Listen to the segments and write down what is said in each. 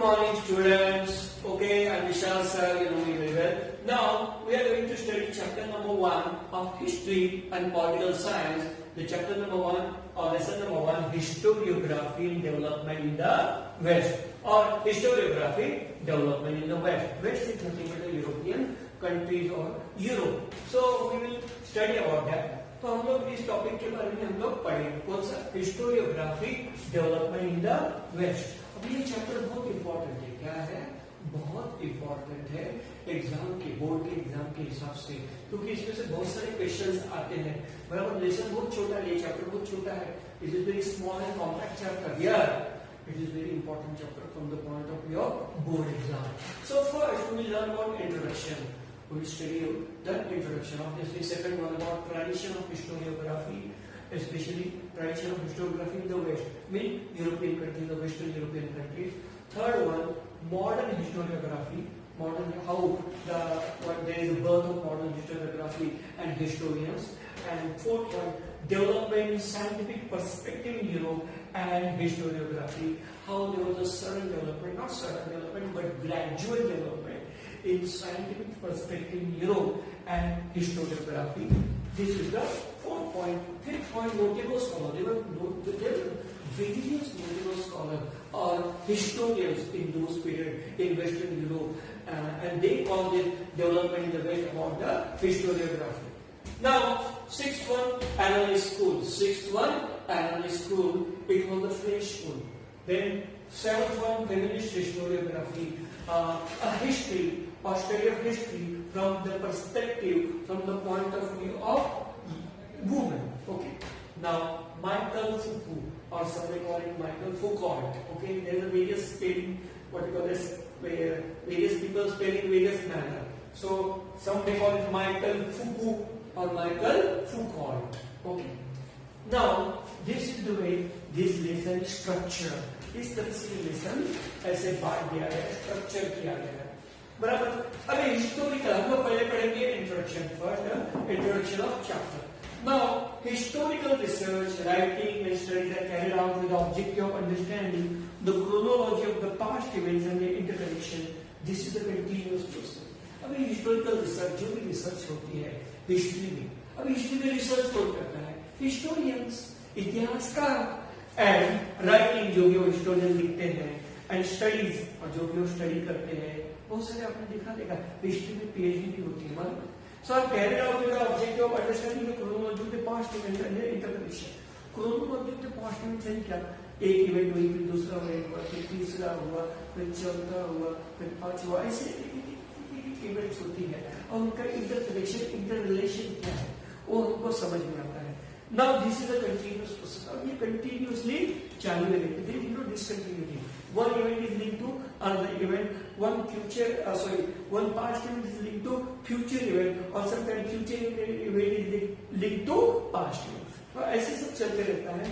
morning, students. Okay, I'm Vishal sir, you know me very well. Now, we are going to study chapter number 1 of History and Political Science. The chapter number 1 or lesson number 1, Historiography and Development in the West, or Historiography Development in the West. West is nothing but the European countries or Europe. So, we will study about that. तो हम लोग इस topic के बारे में हम लोग पढ़ेंगे कौन सा historiography development in the West. अब ये चैप्टर बहुत इंपॉर्टेंट है। क्या है? बहुत इंपॉर्टेंट है एग्जाम के, बोर्ड के एग्जाम के हिसाब से, क्योंकि इसमें से बहुत सारे क्वेश्चंस आते हैं। बराबर, लेसन बहुत छोटा है, ये चैप्टर बहुत छोटा है। It is very small and compact chapter. Here it is very important chapter from the point of view of board exam. So first we will learn about introduction. We will study the introduction. Obviously, second one about tradition of historiography, especially tradition of historiography in the West, mean European countries, the Western European countries. Third one, modern historiography, modern how there is a birth of modern historiography and historians. And fourth one, development, scientific perspective in Europe and historiography. How there was a sudden development, not sudden development, but gradual development in scientific perspective in Europe and historiography. This is the fourth point. Fifth point, notable scholar. There were various notable scholars or historians in those periods in Western Europe, and they called it development in the West about the historiography. Now, sixth one, analyst school. Sixth one, analyst school. It was the French school. Then seventh one, feminist historiography, a history or study of history from the perspective, from the point of view of women. Okay. Now, Michael Foucault, or some they call it Michael Foucault. Okay, there are various spelling, what you call this, various people spell in various manner. So some may call it Michael Foucault or Michael Foucault. Okay. Now, this is the way this lesson structure. इस तरह से lesson ऐसे बांट दिया गया, structure किया गया है। बराबर। अभी हिस्टोरिकल हम लोग पहले पढ़ेंगे introduction. First introduction of chapter. Now historical research, writing and studies are carried out with the objective of understanding the chronology of the past events and their interconnection. This is the continuous process. अभी historical research, जो भी research होती है history में, अभी history में research कौन करता है? हिस्टोरियंस, इतिहासकार, एंड राइटिंग जो भी वो हिस्टोरियन लिखते हैं, एंड स्टडीज और जो भी वो स्टडी करते हैं। बहुत सारे आपने दिखा देगा हिस्ट्री में पीएचडी भी होती है। मतलब so are carried out with the objective of understanding the chronology of the past event and their interconnection. Chronology of the past event यानी क्या? एक इवेंट हुई, फिर दूसरा इवेंट हुआ, फिर तीसरा हुआ, फिर चौथा हुआ, फिर पांचवा, ऐसे इवेंट्स होती है और उनका इंटरकनेक्शन, इंटर रिलेशन क्या है वो हमको समझ में आता है। Now this is a continuous process. अब ये continuously चालू रहेगा. There is no discontinuity. One event is linked to another event. One past event is linked to future event, or sometimes future event is linked to past event. तो ऐसे सब चलते रहता है.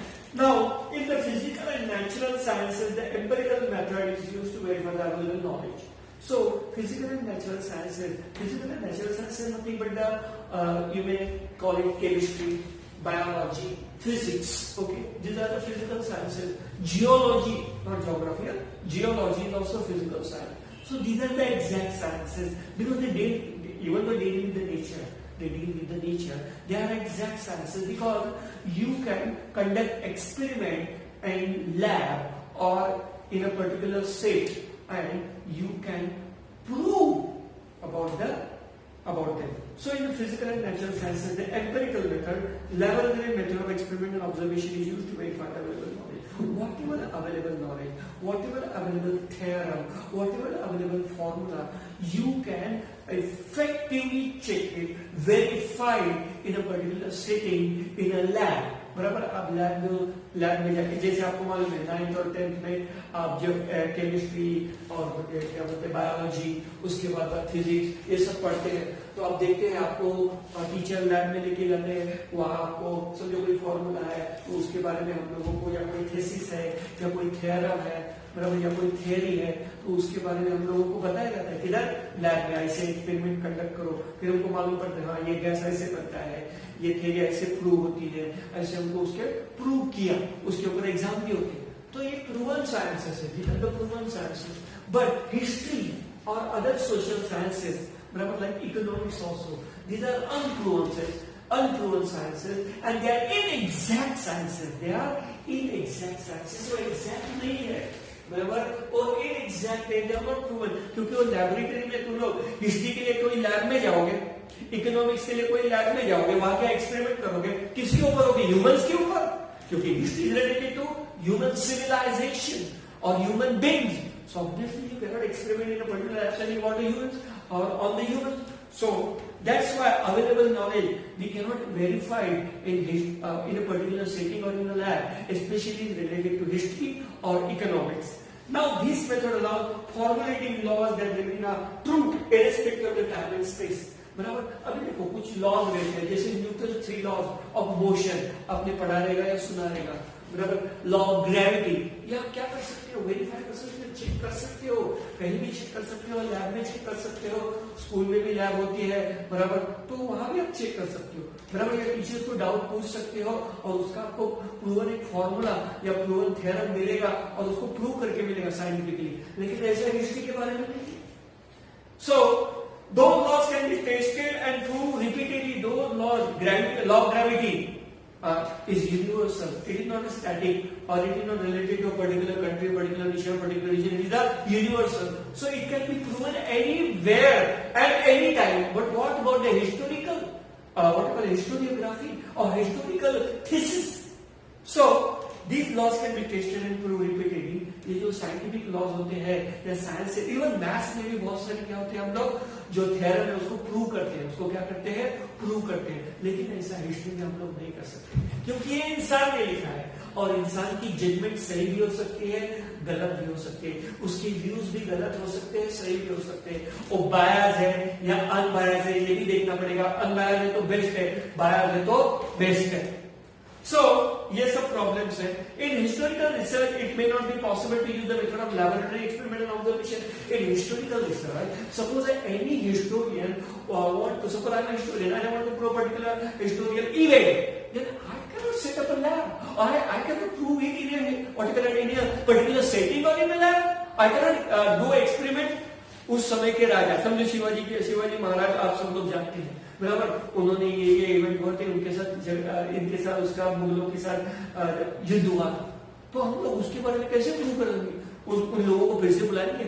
Now in the physical and natural sciences, the empirical method is used to verify the available knowledge. So physical and natural sciences nothing but the you may call it chemistry, biology, physics. Okay, these are the physical sciences. Geology, not geography. Geology is also physical science. So these are the exact sciences because even though they deal with the nature, they are exact sciences because you can conduct experiment in lab or in a particular set and you can prove about them. So in the physical and natural sciences, the empirical method, laboratory method of experiment and observation is used to verify the available knowledge. Whatever available knowledge, whatever available theorem, whatever available formula, you can effectively check it, verify it in a particular setting in a lab. बराबर। आप lab में जाके, जैसे आपको मालूम है 9th और 10th में आप जब केमिस्ट्री और क्या बोलते हैं बायोलॉजी, उसके बाद फिजिक्स, ये सब पढ़ते हैं, तो आप देखते हैं आपको टीचर लैब में लेके जाते हैं, वहाँ आपको समझो कोई फॉर्मूला है तो उसके बारे में हम लोगों को, या कोई थीसिस है या कोई थ्योरम है, बराबर, या कोई थियरी है, तो उसके बारे में हम लोगों को बताया जाता है किधर? लैब में। ऐसे एक्सपेरिमेंट कंडक्ट करो, फिर हमको मालूम पड़ता है हाँ ये गैस ऐसे बनता है, ये थियरी ऐसे प्रूव होती है, ऐसे हमको उसके प्रूव किया, उसके ऊपर एग्जाम भी होते हैं। तो ये प्रूवन साइंसेस है, these are the proven sciences. But history or other social sciences, like economics also, these are unproven sciences, and they are inexact sciences. They are inexact sciences. So exact नहीं है, बराबर, और inexact है, they are not proven. क्योंकि वो laboratory में तुम लोग हिस्ट्री के लिए कोई लैब में जाओगे, इकोनॉमिक्स के लिए कोई लैब में जाओगे, वहां क्या एक्सपेरिमेंट करोगे, किसके ऊपर होगे, ह्यूमंस के ऊपर, क्योंकि history is related to human civilisation और human beings. So obviously you cannot experiment in a particular lab study about the humans or on the humans. So that's why available knowledge we cannot verify in a particular setting or in a lab, especially related to history or economics. Now this method allows formulating laws that remain true irrespective of the time and space. बराबर. अभी देखो कुछ laws रहते हैं, जैसे Newton 3 laws of motion आपने पढ़ा रहेगा या सुना रहेगा, बराबर. लॉ ऑफ ग्रेविटी, या क्या कर सकते हो, वेरीफाई कर सकते हो, चेक कर सकते हो, कहीं भी चेक कर सकते हो, लैब में चेक कर सकते हो, स्कूल में भी लैब होती है, बराबर, तो वहां भी आप चेक कर सकते हो, बराबर. या टीचर्स को डाउट पूछ सकते हो और उसका आपको प्रूवन एक फॉर्मूला या प्रूवन थ्योरम मिलेगा और उसको प्रूव करके मिलेगा साइंटिफिकली. लेकिन ऐसा हिस्ट्री के बारे में नहीं. So those laws can be tested and proved repeatedly. Those laws, law of gravity is universal. It is not static, or it is not related to a particular country, particular nation, particular region. It is universal. So it can be proven anywhere at any time. But what about the historical, what we call historiography or historical thesis? So these laws can be tested and proved repeatedly. ये जो scientific laws होते हैं या science से, even maths में भी बहुत सारे क्या होते हैं, हम लोग जो थ्योरम है उसको प्रूव करते हैं, उसको क्या करते हैं, प्रूव करते हैं. लेकिन ऐसा हिस्ट्री में हम लोग नहीं कर सकते, क्योंकि ये इंसान ने लिखा है और इंसान की जजमेंट सही भी हो सकती है, गलत भी हो सकती है, उसके व्यूज भी गलत हो सकते हैं, सही भी हो सकते हैं. वो बायस है या अनबायस है, ये भी देखना पड़ेगा. अनबायस है तो बेस्ट है, बायस है तो बेस्ट है. So, ये सब problems है. In historical research, it may not be possible to use the method of laboratory experiment and observation. In historical research, suppose any historian want to, suppose I am a historian and I want to prove a particular historical event, then I cannot set up a lab. I cannot prove it in a particular setting or in a lab. I cannot do experiment. उस समय के राजा, समझो शिवाजी महाराज, आप सब लोग जानते हैं, बराबर, उन्होंने ये इवेंट हुआ थे, उनके साथ इनके साथ उसका मुगलों के साथ युद्ध हुआ था, तो हम लोग उसके बारे में कैसे प्रूव करेंगे, उन लोगों को फिर से बुलाएंगे,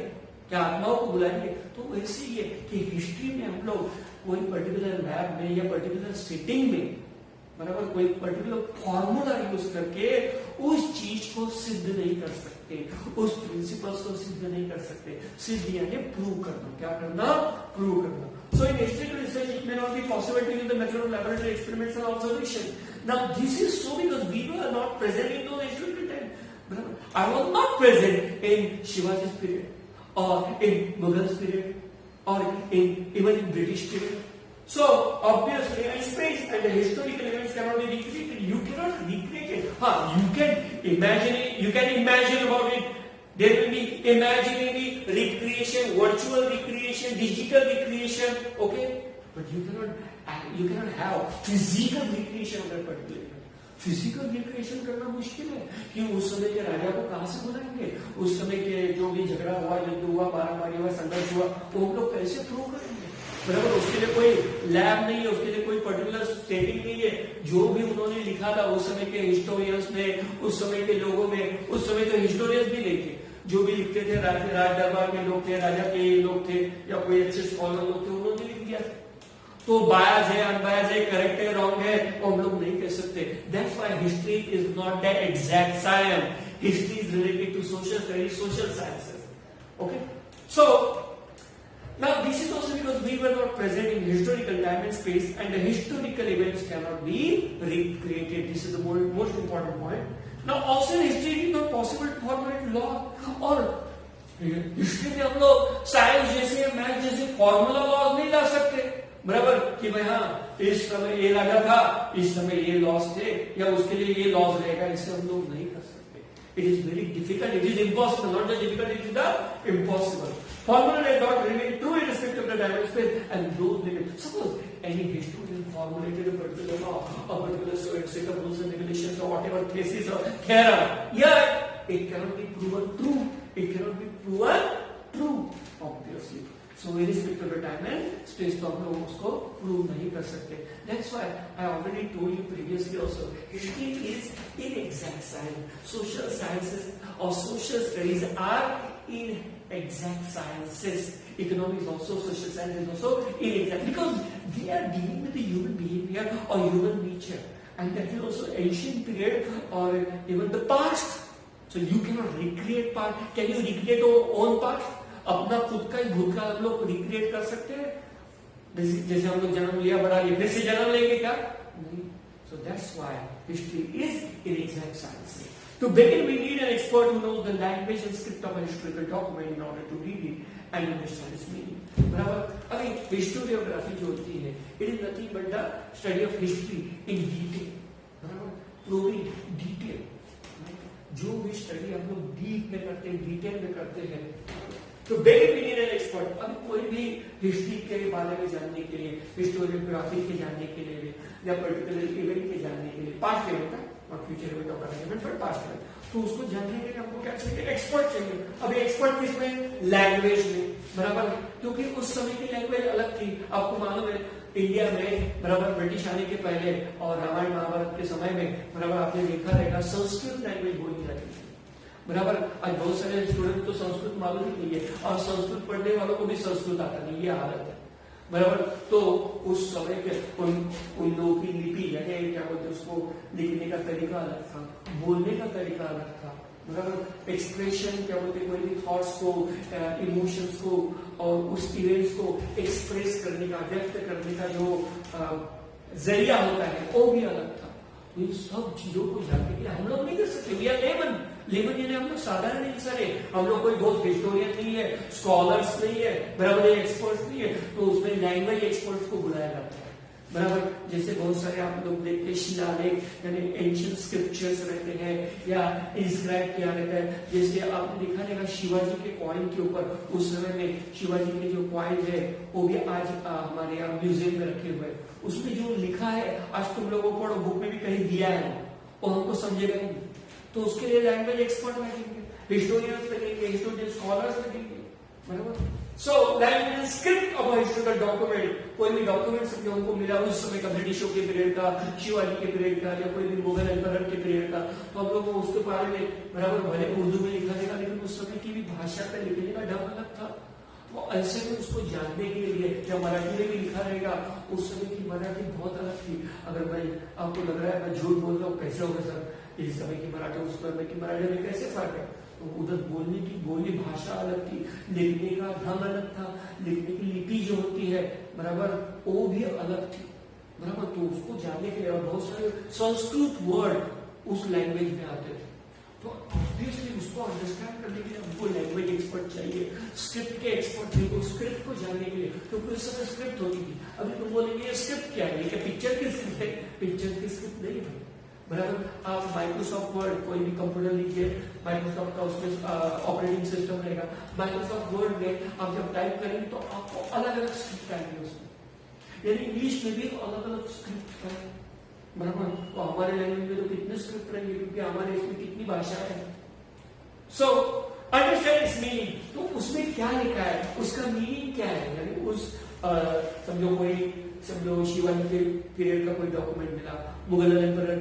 क्या आत्माओं को बुलाएंगे? तो वैसे ही है कि हिस्ट्री में हम लोग कोई पर्टिकुलर लैब में या पर्टिकुलर सेटिंग में, बराबर, कोई पर्टिकुलर फॉर्मूला यूज करके उस चीज को सिद्ध नहीं कर सकते, उस प्रिंसिपल्स को सिद्ध नहीं कर सकते. सिद्ध यानी प्रूव करना, क्या करना, प्रूव करना. So in historical research, it may not be possible to use the method of laboratory experiments and observation. Now this is so because we were not present in those historical times. I was not present in Shivaji's period, or in Mughals period, or even in British period. So obviously, space and the historical events cannot be recreated. You cannot recreate it. You can imagine it. You can imagine about it. There will be imaginary recreation, virtual recreation, digital recreation. Okay, but you cannot have physical recreation of that particular event. Physical recreation करना मुश्किल है कि उस समय के राजा को कहां से बुलाएंगे, उस समय के जो भी झगड़ा हुआ, युद्ध हुआ, मारामारी हुआ, संघर्ष हुआ, वो हम लोग कैसे प्रूव करेंगे, बराबर. उसके लिए कोई लैब नहीं है, उसके लिए कोई पर्टिकुलर सेटिंग नहीं है. जो भी उन्होंने लिखा था उस समय के हिस्टोरियंस ने, उस समय के लोगों में, उस समय तो हिस्टोरियंस भी नहीं थे, जो भी लिखते थे राज दरबार के लोग थे, राजा के लोग थे, या कोई अच्छे स्कॉलर लोग थे, उन्होंने लिख दिया. तो बायस है, अनबायस है, करेक्ट है, रॉन्ग है, वो हम लोग नहीं कह सकते. That's why history is not the exact science. History is related to social sciences. Okay, so now this is also because we were not present in historical time and space, and the historical events cannot be recreated. This is the most important point. Now also in history it is not possible to formulate law, और history में हम लोग science जैसे, math जैसे formula laws नहीं ला सकते, बराबर, कि भाई हाँ इस समय ये राजा था, इस समय ये लॉज थे, या उसके लिए ये लॉज रहेगा, इसे हम लोग नहीं कर सकते. It is very difficult, it is impossible, not just difficult, it is the impossible. Formula does not remain true irrespective of the time and space, and those limits. Suppose any historian formulated a particular law, a particular set of rules and regulations, or whatever thesis or theorem. Yeah, it cannot be proven true. It cannot be proven true, obviously. So irrespective of time and space, तो हम लोग उसको prove नहीं कर सकते. That's why I already told you previously also. History is inexact science. Social sciences or social studies are inexact sciences. Economics is also social science is also inexact because they are dealing with the human behavior or human nature, and that is also ancient period or even the past. So you cannot recreate past. Can you recreate your own past? अपना खुद का ही भूतकाल हम लोग recreate कर सकते हैं? जैसे हम लोग जन्म लिया बड़ा लिया फिर से जन्म लेंगे क्या? नहीं. So that's why history is inexact science. To begin, we need an expert who knows the language and script of a historical document in order to read it and understand its meaning. बराबर. अभी historiography जो होती है, it is nothing but the study of history in detail. बराबर. Proving detail. जो भी study हम लोग डीप में करते हैं, डिटेल में करते हैं. तो begin, we need an expert. अभी कोई भी हिस्ट्री के बारे में जानने के लिए, हिस्टोरियोग्राफी के जानने के लिए या पर्टिकुलर इवेंट के जानने के लिए, पास्ट इवेंट का और फ्यूचर इवेंट ऑफ इवेंट पर पास्ट इवेंट, तो उसको जानने के लिए हमको क्या चाहिए? एक्सपर्ट चाहिए. अभी एक्सपर्ट किसमें? लैंग्वेज में. बराबर. क्योंकि उस समय की लैंग्वेज अलग थी. आपको मालूम है इंडिया में बराबर ब्रिटिश आने के पहले और रामायण महाभारत के समय में बराबर आपने देखा रहेगा संस्कृत लैंग्वेज बोली जाती थी. बराबर. आज बहुत सारे स्टूडेंट तो संस्कृत मालूम ही नहीं है और संस्कृत पढ़ने वालों को भी संस्कृत आता नहीं, ये हालत है. बराबर. तो उस समय के उन लोगों की लिपि यानी क्या बोलते उसको लिखने का तरीका अलग था, बोलने का तरीका अलग था. बराबर. एक्सप्रेशन क्या बोलते कोई भी थॉट्स को, इमोशंस को और उस इवेंट्स को एक्सप्रेस करने का, व्यक्त करने का जो जरिया होता है वो भी अलग था. इन सब चीजों को जानने के लिए हम लोग नहीं कर सकते. We are lemon. लेमन यानी हम लोग साधारण इंसान है. हम लोग कोई बहुत हिस्टोरियन नहीं है, स्कॉलर्स नहीं है, बराबर एक्सपर्ट्स नहीं है. तो उसमें लैंग्वेज एक्सपर्ट्स को बुलाया जाता है. बराबर. जैसे बहुत सारे आप लोग देखते हैं शिलालेख यानी एंशिएंट स्क्रिप्चर्स रहते हैं या इंस्क्राइब किया रहता है. जैसे आपने देखा रहेगा शिवाजी के कॉइन के ऊपर उस समय में शिवाजी के जो कॉइन है वो भी आज हमारे यहाँ म्यूजियम में रखे हुए हैं. उसमें जो लिखा है आज तुम लोगों को पढ़ो, बुक में भी कहीं दिया है और हमको समझेगा ही नहीं. तो उसके लिए लैंग्वेज एक्सपर्ट लगेंगे, हिस्टोरियंस लगेंगे, हिस्टोरियन स्कॉलर्स लगेंगे. बराबर. So language script of a historical document. कोई भी डॉक्यूमेंट जो हमको मिला उस समय का, ब्रिटिशों के पीरियड का, शिवाजी के पीरियड का या कोई भी मुगल एम्परर के पीरियड का, तो हम लोग उसके बारे में बराबर भले उर्दू में लिखा देगा लेकिन उस समय की भी भाषा का लिखने का ढंग अलग था. तो ऐसे में उसको जानने के लिए या मराठी में भी लिखा रहेगा, उस समय की मराठी बहुत अलग थी. अगर मैं आपको लग रहा है मैं झूठ बोल रहा हूँ, कैसे होगा सर, इस समय की मराठी उस समय की मराठी में कैसे फर्क है? तो उधर बोलने की बोली भाषा अलग थी, लिखने का ढंग अलग था, लिखने की लिपि जो होती है बराबर वो भी अलग थी. बराबर. तो उसको जानने के लिए बहुत सारे संस्कृत वर्ड उस लैंग्वेज में आते थे. तो ऑब्वियसली उसको अंडरस्टैंड करने के लिए हमको लैंग्वेज एक्सपर्ट चाहिए, स्क्रिप्ट के एक्सपर्ट चाहिए. स्क्रिप्ट को जानने के लिए क्योंकि उस समय स्क्रिप्ट होती थी. अभी तुम बोलेंगे ये स्क्रिप्ट क्या है? क्या पिक्चर की स्क्रिप्ट है? पिक्चर की स्क्रिप्ट नहीं है. बराबर. आप माइक्रोसॉफ्ट वर्ड कोई भी कंप्यूटर लीजिए, माइक्रोसॉफ्ट का उसमें ऑपरेटिंग सिस्टम रहेगा. माइक्रोसॉफ्ट वर्ड में आप जब टाइप करेंगे तो आपको अलग अलग स्क्रिप्ट आएंगे उसमें. यानी इंग्लिश में भी अलग अलग स्क्रिप्ट है. बराबर. तो हमारे लैंग्वेज में तो कितने स्क्रिप्ट रहेंगे क्योंकि हमारे इसमें कितनी भाषा है. So understand it's meaning. तो उसमें क्या लिखा है, उसका मीनिंग क्या है. यानी उस समझो शिवाजी के पीरियड का कोई डॉक्यूमेंट मिला, मुगल एम्परर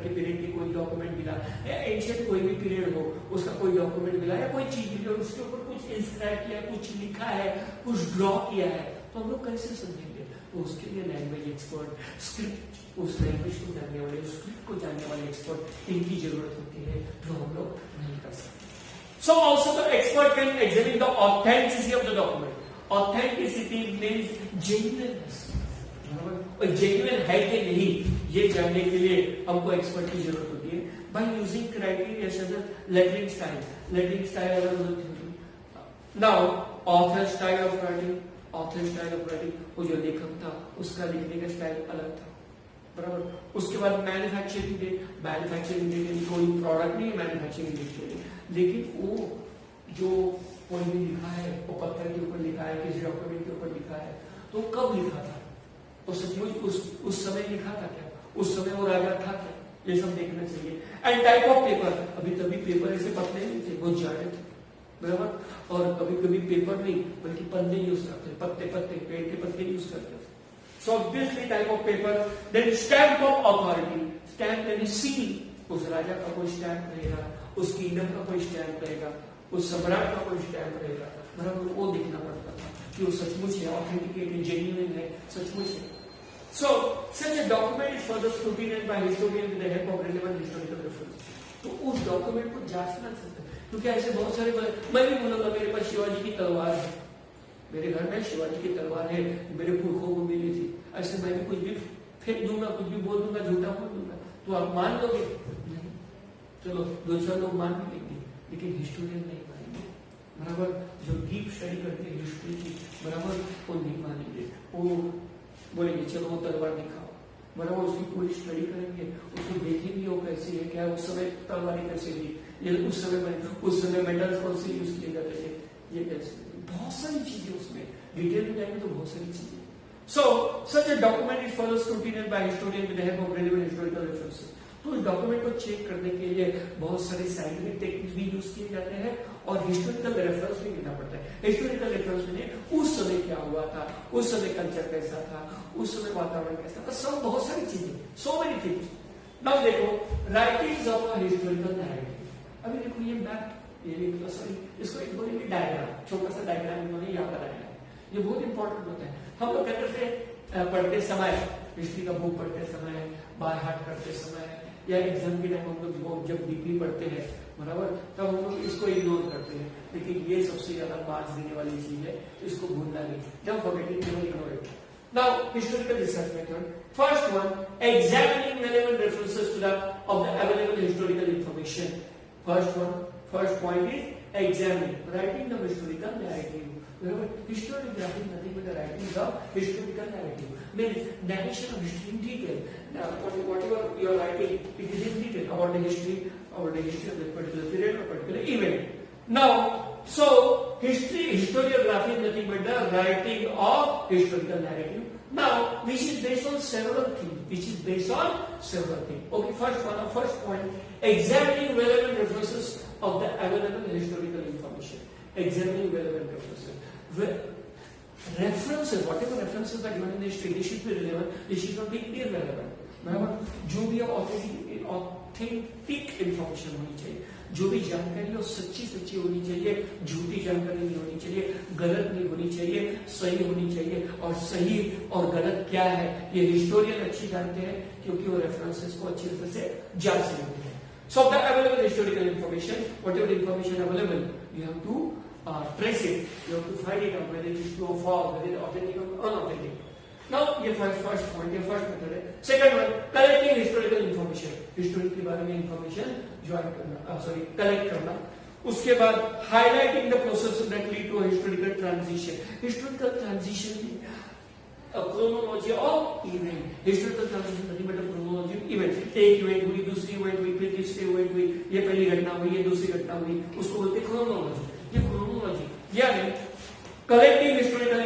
के पीरियड की कोई डॉक्यूमेंट मिला या एंशिएंट कोई भी पीरियड हो उसका कोई डॉक्यूमेंट मिला या कोई चीज मिली और उसके ऊपर कुछ इंस्क्राइब किया, कुछ लिखा है, कुछ ड्रॉ किया है, तो हम लोग कैसे समझेंगे? तो उसके लिए लैंग्वेज एक्सपर्ट, स्क्रिप्ट, उस लैंग्वेज को जानने वाले, स्क्रिप्ट को जानने वाले एक्सपर्ट, इनकी जरूरत होती है जो हम लोग नहीं कर सकते. So also the expert can examine the authenticity of the document. Authenticity means genuineness. और जेन्युइन है कि नहीं ये जानने के लिए हमको एक्सपर्ट की जरूरत होती है. By using criteria such as lettering style. Lettering style अलग होती है. Now author style of writing. Author style of writing, वो जो लेखक था उसका लिखने का स्टाइल अलग था. बराबर. उसके बाद मैन्युफैक्चरिंग डेट. मैन्युफैक्चरिंग डेट कोई प्रोडक्ट नहीं है, मैन्युफैक्चरिंग डेट, लेकिन वो जो कोई भी लिखा है वो पत्थर के ऊपर लिखा है, किसी डॉक्यूमेंट के ऊपर लिखा है, तो कब लिखा था, तो सचमुच उस समय लिखा था क्या, उस समय वो राजा था क्या, ये सब देखना चाहिए। एंड टाइप ऑफ पेपर, अभी तभी पेपर ऐसे पतले नहीं थे, बहुत जाड़े थे, बराबर। और कभी कभी पेपर नहीं बल्कि पन्ने यूज करते, पत्ते पत्ते पेड़ के पत्ते यूज करते थे। So obviously type of paper. Then stamp of authority, stamp यानी सील, उस राजा का कोई स्टैम्प रहेगा, उस किंगडम का कोई स्टैम्प रहेगा, उस सम्राट का कोई स्टैम्प रहेगा, बराबर। वो देखना पड़ता था कि वो सचमुच है, ऑथेंटिकेट है, जेन्युइन है, सचमुच है। So, such a document is further scrutinized by historian with the help of relevant historical reference. तो उस डॉक्यूमेंट को जांचना चाहिए, क्योंकि ऐसे बहुत सारे, मैं भी बोलूंगा मेरे पास शिवाजी की तलवार है, मेरे घर में शिवाजी की तलवार है, मेरे पुरखों को मिली थी, ऐसे मैं भी कुछ भी फेंक दूंगा, कुछ भी बोल दूंगा, झूठा बोल दूंगा, तो आप मान लोगे? नहीं। चलो दो चार लोग मान भी लेंगे, लेकिन हिस्टोरियन नहीं मानेंगे, बराबर। जो डीप स्टडी करते हैं हिस्ट्री की, बराबर, वो नहीं मानेंगे, वो बोलेंगे चलो वो तलवार दिखाओ, बराबर। उसकी पूरी स्टडी करेंगे, उसको देखेंगे वो कैसी है, क्या उस समय तलवारें कैसे थी, ये उस समय मेटल्स कौन से यूज किए जाते थे, ये कैसे, बहुत सारी चीजें उसमें डिटेल में जाएंगे तो बहुत सारी चीजें। So such a document is further scrutinised by historian with the help of relevant historical references. तो इस डॉक्यूमेंट को चेक करने के लिए बहुत सारे साइंटिफिक टेक्निक्स भी यूज किए जाते हैं और हिस्टोरिकल रेफरेंस भी लेना पड़ता है। हिस्टोरिकल रेफरेंस में उस समय क्या हुआ था, उस समय कल्चर कैसा था, उस समय वातावरण कैसा था, सब बहुत सारी चीजें, सो मेनी थिंग्स। नाउ देखो writings of a historical narrative. अभी देखो ये मैप, ये सॉरी इसको एक बोलेंगे डायग्राम, छोटा सा डायग्राम इन्होंने यहाँ बनाया है, ये बहुत इंपॉर्टेंट होता है। हम लोग कहते थे पढ़ते समय, हिस्ट्री का बुक पढ़ते समय, बाय हार्ट करते समय, या एग्जाम के टाइम हम लोग जब डीपली पढ़ते हैं, बराबर, तब हम लोग इसको इग्नोर करते हैं, लेकिन ये सबसे ज्यादा मार्क्स देने वाली चीज है, इसको भूलना नहीं, जब forgetting never ignore it. Now historical research method, first one, examining relevant references to the of the available historical information. First point is examining, writing the historical narrative, बराबर। Historiography is nothing but the writing of historical narrative, means narration of history in detail. Now, whatever you are writing, it is in detail about the history of that particular period or particular event. Now, so historiography is nothing but the writing of historical narrative. Now, which is based on several things. Okay, first point, examining relevant references of the available historical information. Examining relevant references. References, whatever references are given in the history, they should be relevant, they should not be irrelevant. बराबर, जो भी authentic information होनी चाहिए, जो भी जानकारी हो सच्ची होनी चाहिए, झूठी जानकारी नहीं होनी चाहिए, गलत नहीं होनी चाहिए, सही होनी चाहिए। और सही और गलत क्या है ये हिस्टोरियन अच्छी जानते हैं, क्योंकि वो रेफरेंसेस को अच्छी तरह से जांच लेते हैं। So the available historical information, whatever information available, you have to trace it, you have to find it out whether it is true or false, whether it is authentic or unauthentic. Now ये first point, ये first method है। Second one, collecting historical information, history के बारे में information collect करना। उसके बाद highlighting the process that lead to a historical transition, historical transition chronology of event, historical transition nothing but a chronology of event। एक event हुई, दूसरी event हुई, फिर तीसरी इवेंट हुई, ये पहली घटना हुई, ये दूसरी घटना हुई, उसको बोलते हैं chronology। ये chronology यानी कलेक्टिंग हिस्टोरिकल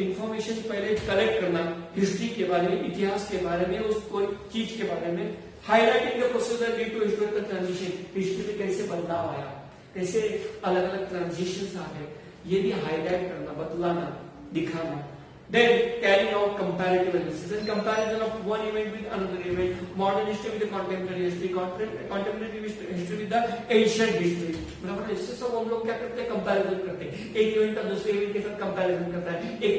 इंफॉर्मेशन पहले कलेक्ट करना हिस्ट्री के बारे में, इतिहास के बारे में, उस कोई चीज के बारे में। Highlighting the process that lead to historical transition, history में कैसे बदलाव आया, कैसे अलग अलग ट्रांजिशंस आ गए, ये भी हाईलाइट करना, बतलाना, दिखाना। Then carrying out comparative analysis and comparison of one event with another event, modern history with the contemporary history, contemporary history with the ancient history। बराबर, इससे सब हम लोग क्या करते हैं, कंपैरिजन करते हैं, एक इवेंट का दूसरे इवेंट के साथ कंपैरिजन करता है। एक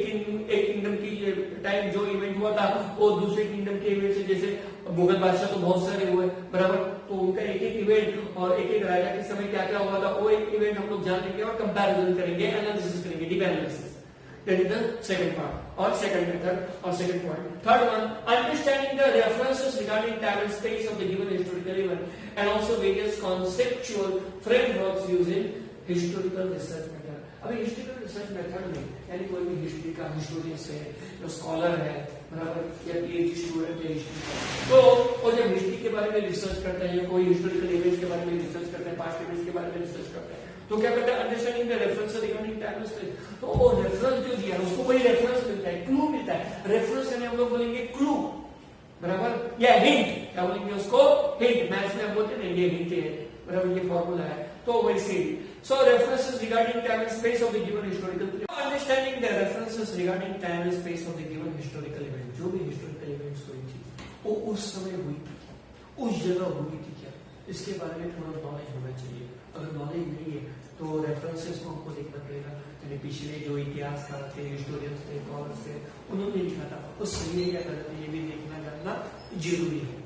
किंगडम की टाइम जो इवेंट हुआ था वो दूसरे किंगडम के इवेंट से, जैसे मुगल बादशाह तो बहुत सारे हुए, बराबर, तो उनका एक इवेंट और एक राजा के समय क्या क्या हुआ था वो एक इवेंट हम लोग जान लेंगे और कंपैरिजन करेंगे, एनालिसिस करेंगे, deep analysis. That is the second part or second method or second point. Third one, understanding the references regarding time and space of the given historical event and also various conceptual frameworks using historical research method. अभी historical research method में यानी कोई भी history का historian है, जो scholar है, बराबर, या पीएचडी स्टूडेंट है हिस्ट्री का, तो वो जब हिस्ट्री के बारे में रिसर्च करता है या कोई हिस्टोरिकल इवेंट्स के बारे में रिसर्च करता है, पास्ट इवेंट्स के बारे में रिसर्च करता है, तो क्या करता है, understanding the reference regarding time and space. तो वो रेफरेंस जो दिया है उसको कोई रेफरेंस मिलता है, क्लू मिलता है। रेफरेंस यानी हम लोग बोलेंगे क्लू, बराबर, या हिंट। क्या बोलेंगे उसको, हिंट। मैथ्स में हम बोलते हैं ये हिंट है, बराबर, ये फॉर्मूला है, तो वैसे ही। So references regarding time and space of the given historical period. Understanding the references regarding time and space of the given historical event. जो भी historical events हुई थी, वो उस समय हुई थी, उस जगह हुई थी क्या, इसके बारे में थोड़ा नॉलेज होना चाहिए। अगर नॉलेज नहीं है तो रेफरेंसेस को हमको देखना पड़ेगा, यानी पिछले जो इतिहासकार थे, हिस्टोरियंस थे, स्कॉलर्स थे, उन्होंने लिखा था वो सही है या गलत है, ये भी देखना जानना जरूरी है।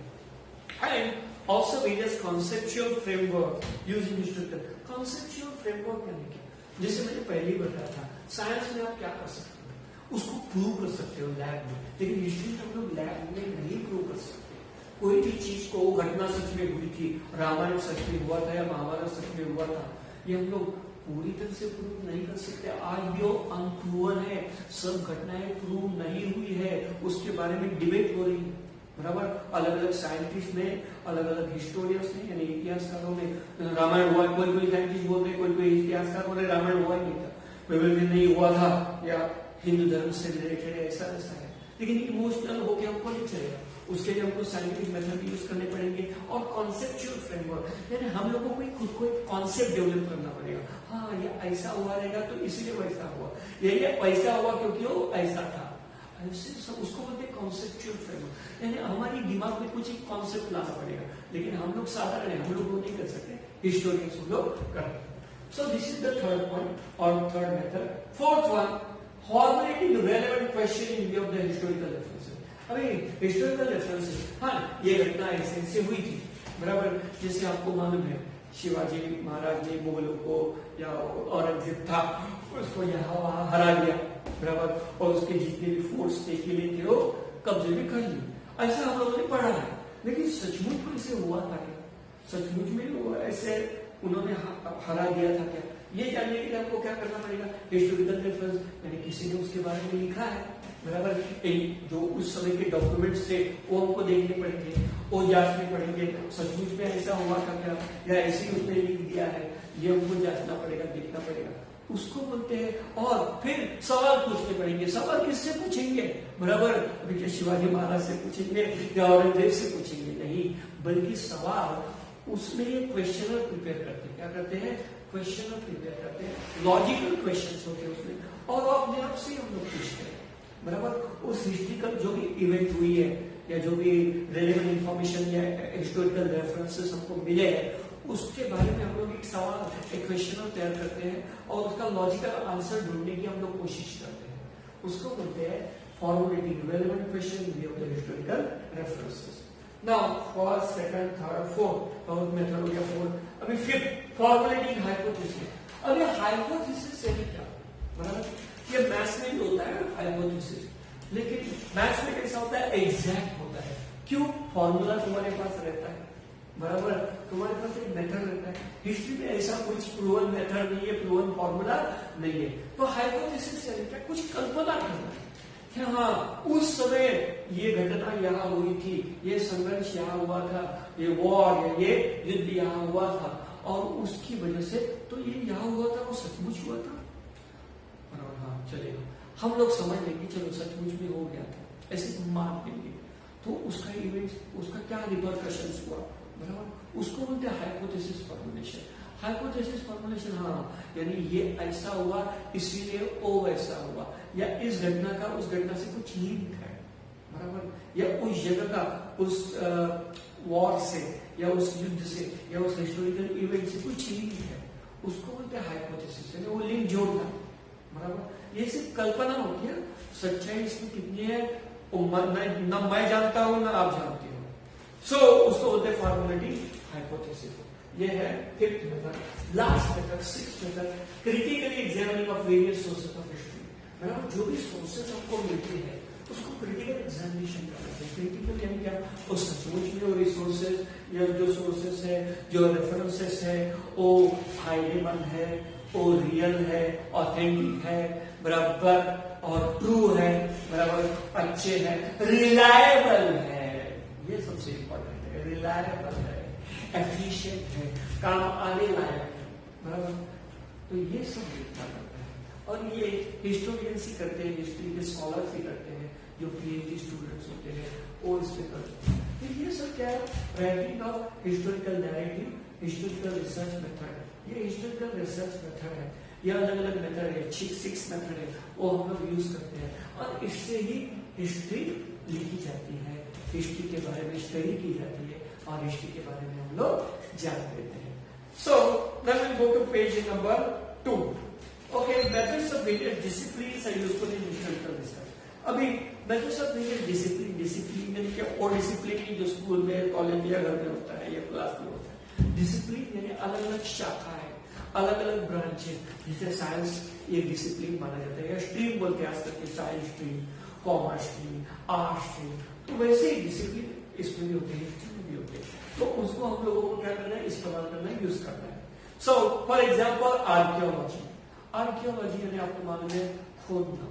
And also various conceptual framework used in historical. Conceptual framework यानी क्या, जैसे मैंने पहले ही बताया था, साइंस में आप क्या कर सकते हो, उसको प्रूव कर सकते हो लैब में, लेकिन हिस्ट्री में हम लोग लैब में नहीं प्रूव कर सकते। कोई भी चीज को, घटना सच में हुई थी, रामायण सच में हुआ था या महाभारत सच में हुआ था, ये हम लोग पूरी तरह से प्रूव नहीं कर सकते। आज भी वो अनप्रूवन है, सब घटनाएं प्रूव नहीं हुई है, उसके बारे में डिबेट हो रही है, बराबर। अलग अलग साइंटिस्ट ने, अलग अलग हिस्टोरियंस ने, यानी इतिहासकारों ने रामायण हुआ, कोई साइंटिस्ट बोल रहे, कोई इतिहासकार बोल रहे रामायण हुआ ही नहीं था, बाइबल में नहीं हुआ था, या हिंदू धर्म से रिलेटेड है, ऐसा ऐसा है। लेकिन इमोशनल होकर हमको नहीं चलेगा, उसके लिए हमको साइंटिफिक मेथड यूज करने पड़ेंगे और कॉन्सेप्चुअल फ्रेमवर्क, यानी हम लोगों को खुद को एक कॉन्सेप्ट डेवलप करना पड़ेगा। हाँ, ये ऐसा हुआ रहेगा तो इसलिए वैसा हुआ, ये वैसा हुआ क्योंकि वो ऐसा था, ऐसे सब उसको बोलते हैं कॉन्सेप्चुअल फ्रेमवर्क। यानी हमारी दिमाग में कुछ एक कॉन्सेप्ट लाना पड़ेगा, लेकिन हम लोग साधारण है, हम लोग वो नहीं कर सकते, हिस्टोरियंस हम लोग करते हैं। So this is the third point और third method. Fourth one, formulating relevant question in view of the historical references. अभी हिस्टोरिकल रेफरेंसेस, हाँ ये घटना ऐसे हुई थी, बराबर। जैसे आपको मालूम है शिवाजी महाराज ने मुगलों को या औरंगजेब था उसको यहाँ वहां हरा दिया, बराबर, और उसके जितने भी फोर्स थे किले थे वो कब्जे में कर लिए, ऐसा हम लोगों ने पढ़ा है। लेकिन सचमुच में ऐसे हुआ था क्या, सचमुच में वो ऐसे उन्होंने हरा दिया था क्या, ये जानने के लिए आपको क्या करना पड़ेगा, हिस्टोरिकल रेफरेंस, यानी किसी ने उसके बारे में लिखा है, बराबर। जो उस समय के डॉक्यूमेंट्स थे वो हमको देखने पड़ेंगे, वो जांचने पड़ेंगे, सचमुच में ऐसा हुआ था क्या, या ऐसे ही उसने लिख दिया है, ये हमको जांचना पड़ेगा, देखना पड़ेगा, उसको बोलते हैं। और फिर सवाल पूछने पड़ेंगे। सवाल किससे पूछेंगे, बराबर, अभी क्या शिवाजी महाराज से पूछेंगे या औरंगजेब से पूछेंगे, नहीं, बल्कि सवाल उसमें क्वेश्चनर प्रिपेयर करते हैं। क्या करते हैं, क्वेश्चनर प्रिपेयर करते हैं, लॉजिकल क्वेश्चंस होते हैं उसमें, और वो अपने आप से हम लोग पूछते हैं, बराबर। उस हिस्ट्रिकल जो भी इवेंट हुई है या जो भी रेलेवेंट इंफॉर्मेशन या हिस्टोरिकल रेफरेंसेस हमको मिले हैं, उसके बारे में हम लोग एक सवाल, एक क्वेश्चन तैयार करते हैं और उसका लॉजिकल आंसर ढूंढने की हम लोग कोशिश करते हैं, उसको बोलते हैं formulating relevant question in view of the historical references. Now first, second, third, fourth, और मेथड हो गया फोर्थ। अभी फिफ्थ, फॉर्मुलेटिंग हाइपोथेसिस। अब ये हाइपोथेसिस से क्या, बराबर, ये मैथ्स में भी होता है हाइपोथेसिस, लेकिन मैथ्स में कैसा होता है, एग्जैक्ट होता है। क्यों, फॉर्मूला तुम्हारे पास रहता है, बराबर, तुम्हारे पास एक मेथड रहता है। हिस्ट्री में ऐसा कुछ प्रूवन मेथड नहीं है, प्रूवन फॉर्मूला नहीं है। तो हाइपोथेसिस यानी क्या, कुछ कल्पना करना है कि हाँ उस समय ये घटना यहाँ हुई थी, ये संघर्ष यहाँ हुआ था, ये वॉर या ये युद्ध यहाँ हुआ था, और उसकी वजह से तो ये यहाँ हुआ था, वो सचमुच हुआ था, बराबर। हाँ चलेगा, हम लोग समझ लेंगे, चलो सचमुच में हो गया था, ऐसे मान लेंगे, तो उसका इवेंट, उसका क्या रिपरकशंस हुआ, बराबर, उसको बोलते हैं हाइपोथेसिस फॉर्मुलेशन। हाइपोथेसिस फॉर्मुलेशन, हाँ, यानी ये ऐसा हुआ इसलिए वो वैसा हुआ, या इस घटना का उस घटना से कुछ लिंक है, बराबर, या उस जगह का उस वॉर से या उस युद्ध से या उस हिस्टोरिकल इवेंट से कुछ लिंक है, उसको बोलते हैं हाइपोथेसिस, यानी वो लिंक जोड़ना, बराबर। ये सिर्फ कल्पना होती है, सच्चाई इसमें कितनी है न मैं जानता हूं ना आप जानते हो, सो उसको बोलते हैं फॉर्मुलेटिंग हाइपोथेसिस। ये है fifth method. Last method, sixth method, critically examining of various sources of history. मतलब जो भी सोर्सेस हमको मिलते हैं उसको क्रिटिकल एग्जामिनेशन करते हैं। क्रिटिकल यानी क्या, वो सचमुच में वो रिसोर्सेज या जो सोर्सेस है, जो रेफरेंसेस है, वो फायदेमंद है, वो रियल है, ऑथेंटिक है, बराबर, और ट्रू है, बराबर, अच्छे है, रिलायबल है, ये सबसे इंपॉर्टेंट है, रिलायबल है, एफिशिएंट है, काम आने लायक है, बराबर। तो ये सब देखना पड़ता है। और ये हिस्टोरियंस ही करते हैं, हिस्ट्री के स्कॉलर्स ही करते हैं, जो पीएचडी स्टूडेंट्स होते हैं वो इसमें करते हैं। तो ये सब क्या है, writing of historical narrative, historical research method. ये हिस्टोरिकल रिसर्च मेथड है, ये अलग अलग मेथड है, 6 मेथड है, वो हम लोग यूज करते हैं और इससे ही हिस्ट्री लिखी जाती है, हिस्ट्री के बारे में स्टडी की जाती है और हिस्ट्री के बारे में हम लोग जान लेते हैं। So then we go to page number 2। Okay, methods of various disciplines are used in historical research. अभी methods of various discipline, discipline यानी क्या, और डिसिप्लिन जो स्कूल में, कॉलेज में या घर में होता है या क्लास में होता है। डिसिप्लिन यानी अलग अलग शाखा है, अलग अलग ब्रांचेस, जैसे साइंस एक डिसिप्लिन माना जाता है, या स्ट्रीम बोलते हैं आजकल के, science stream, commerce stream, art stream, तो वैसे ही डिसिप्लिन इसमें भी होते हैं, हिस्ट्री में भी होते हैं। तो उसको हम लोगों को क्या करना है, इस्तेमाल करना है, यूज करना है। So for example archaeology. Archaeology यानी आपको मालूम है खोदना।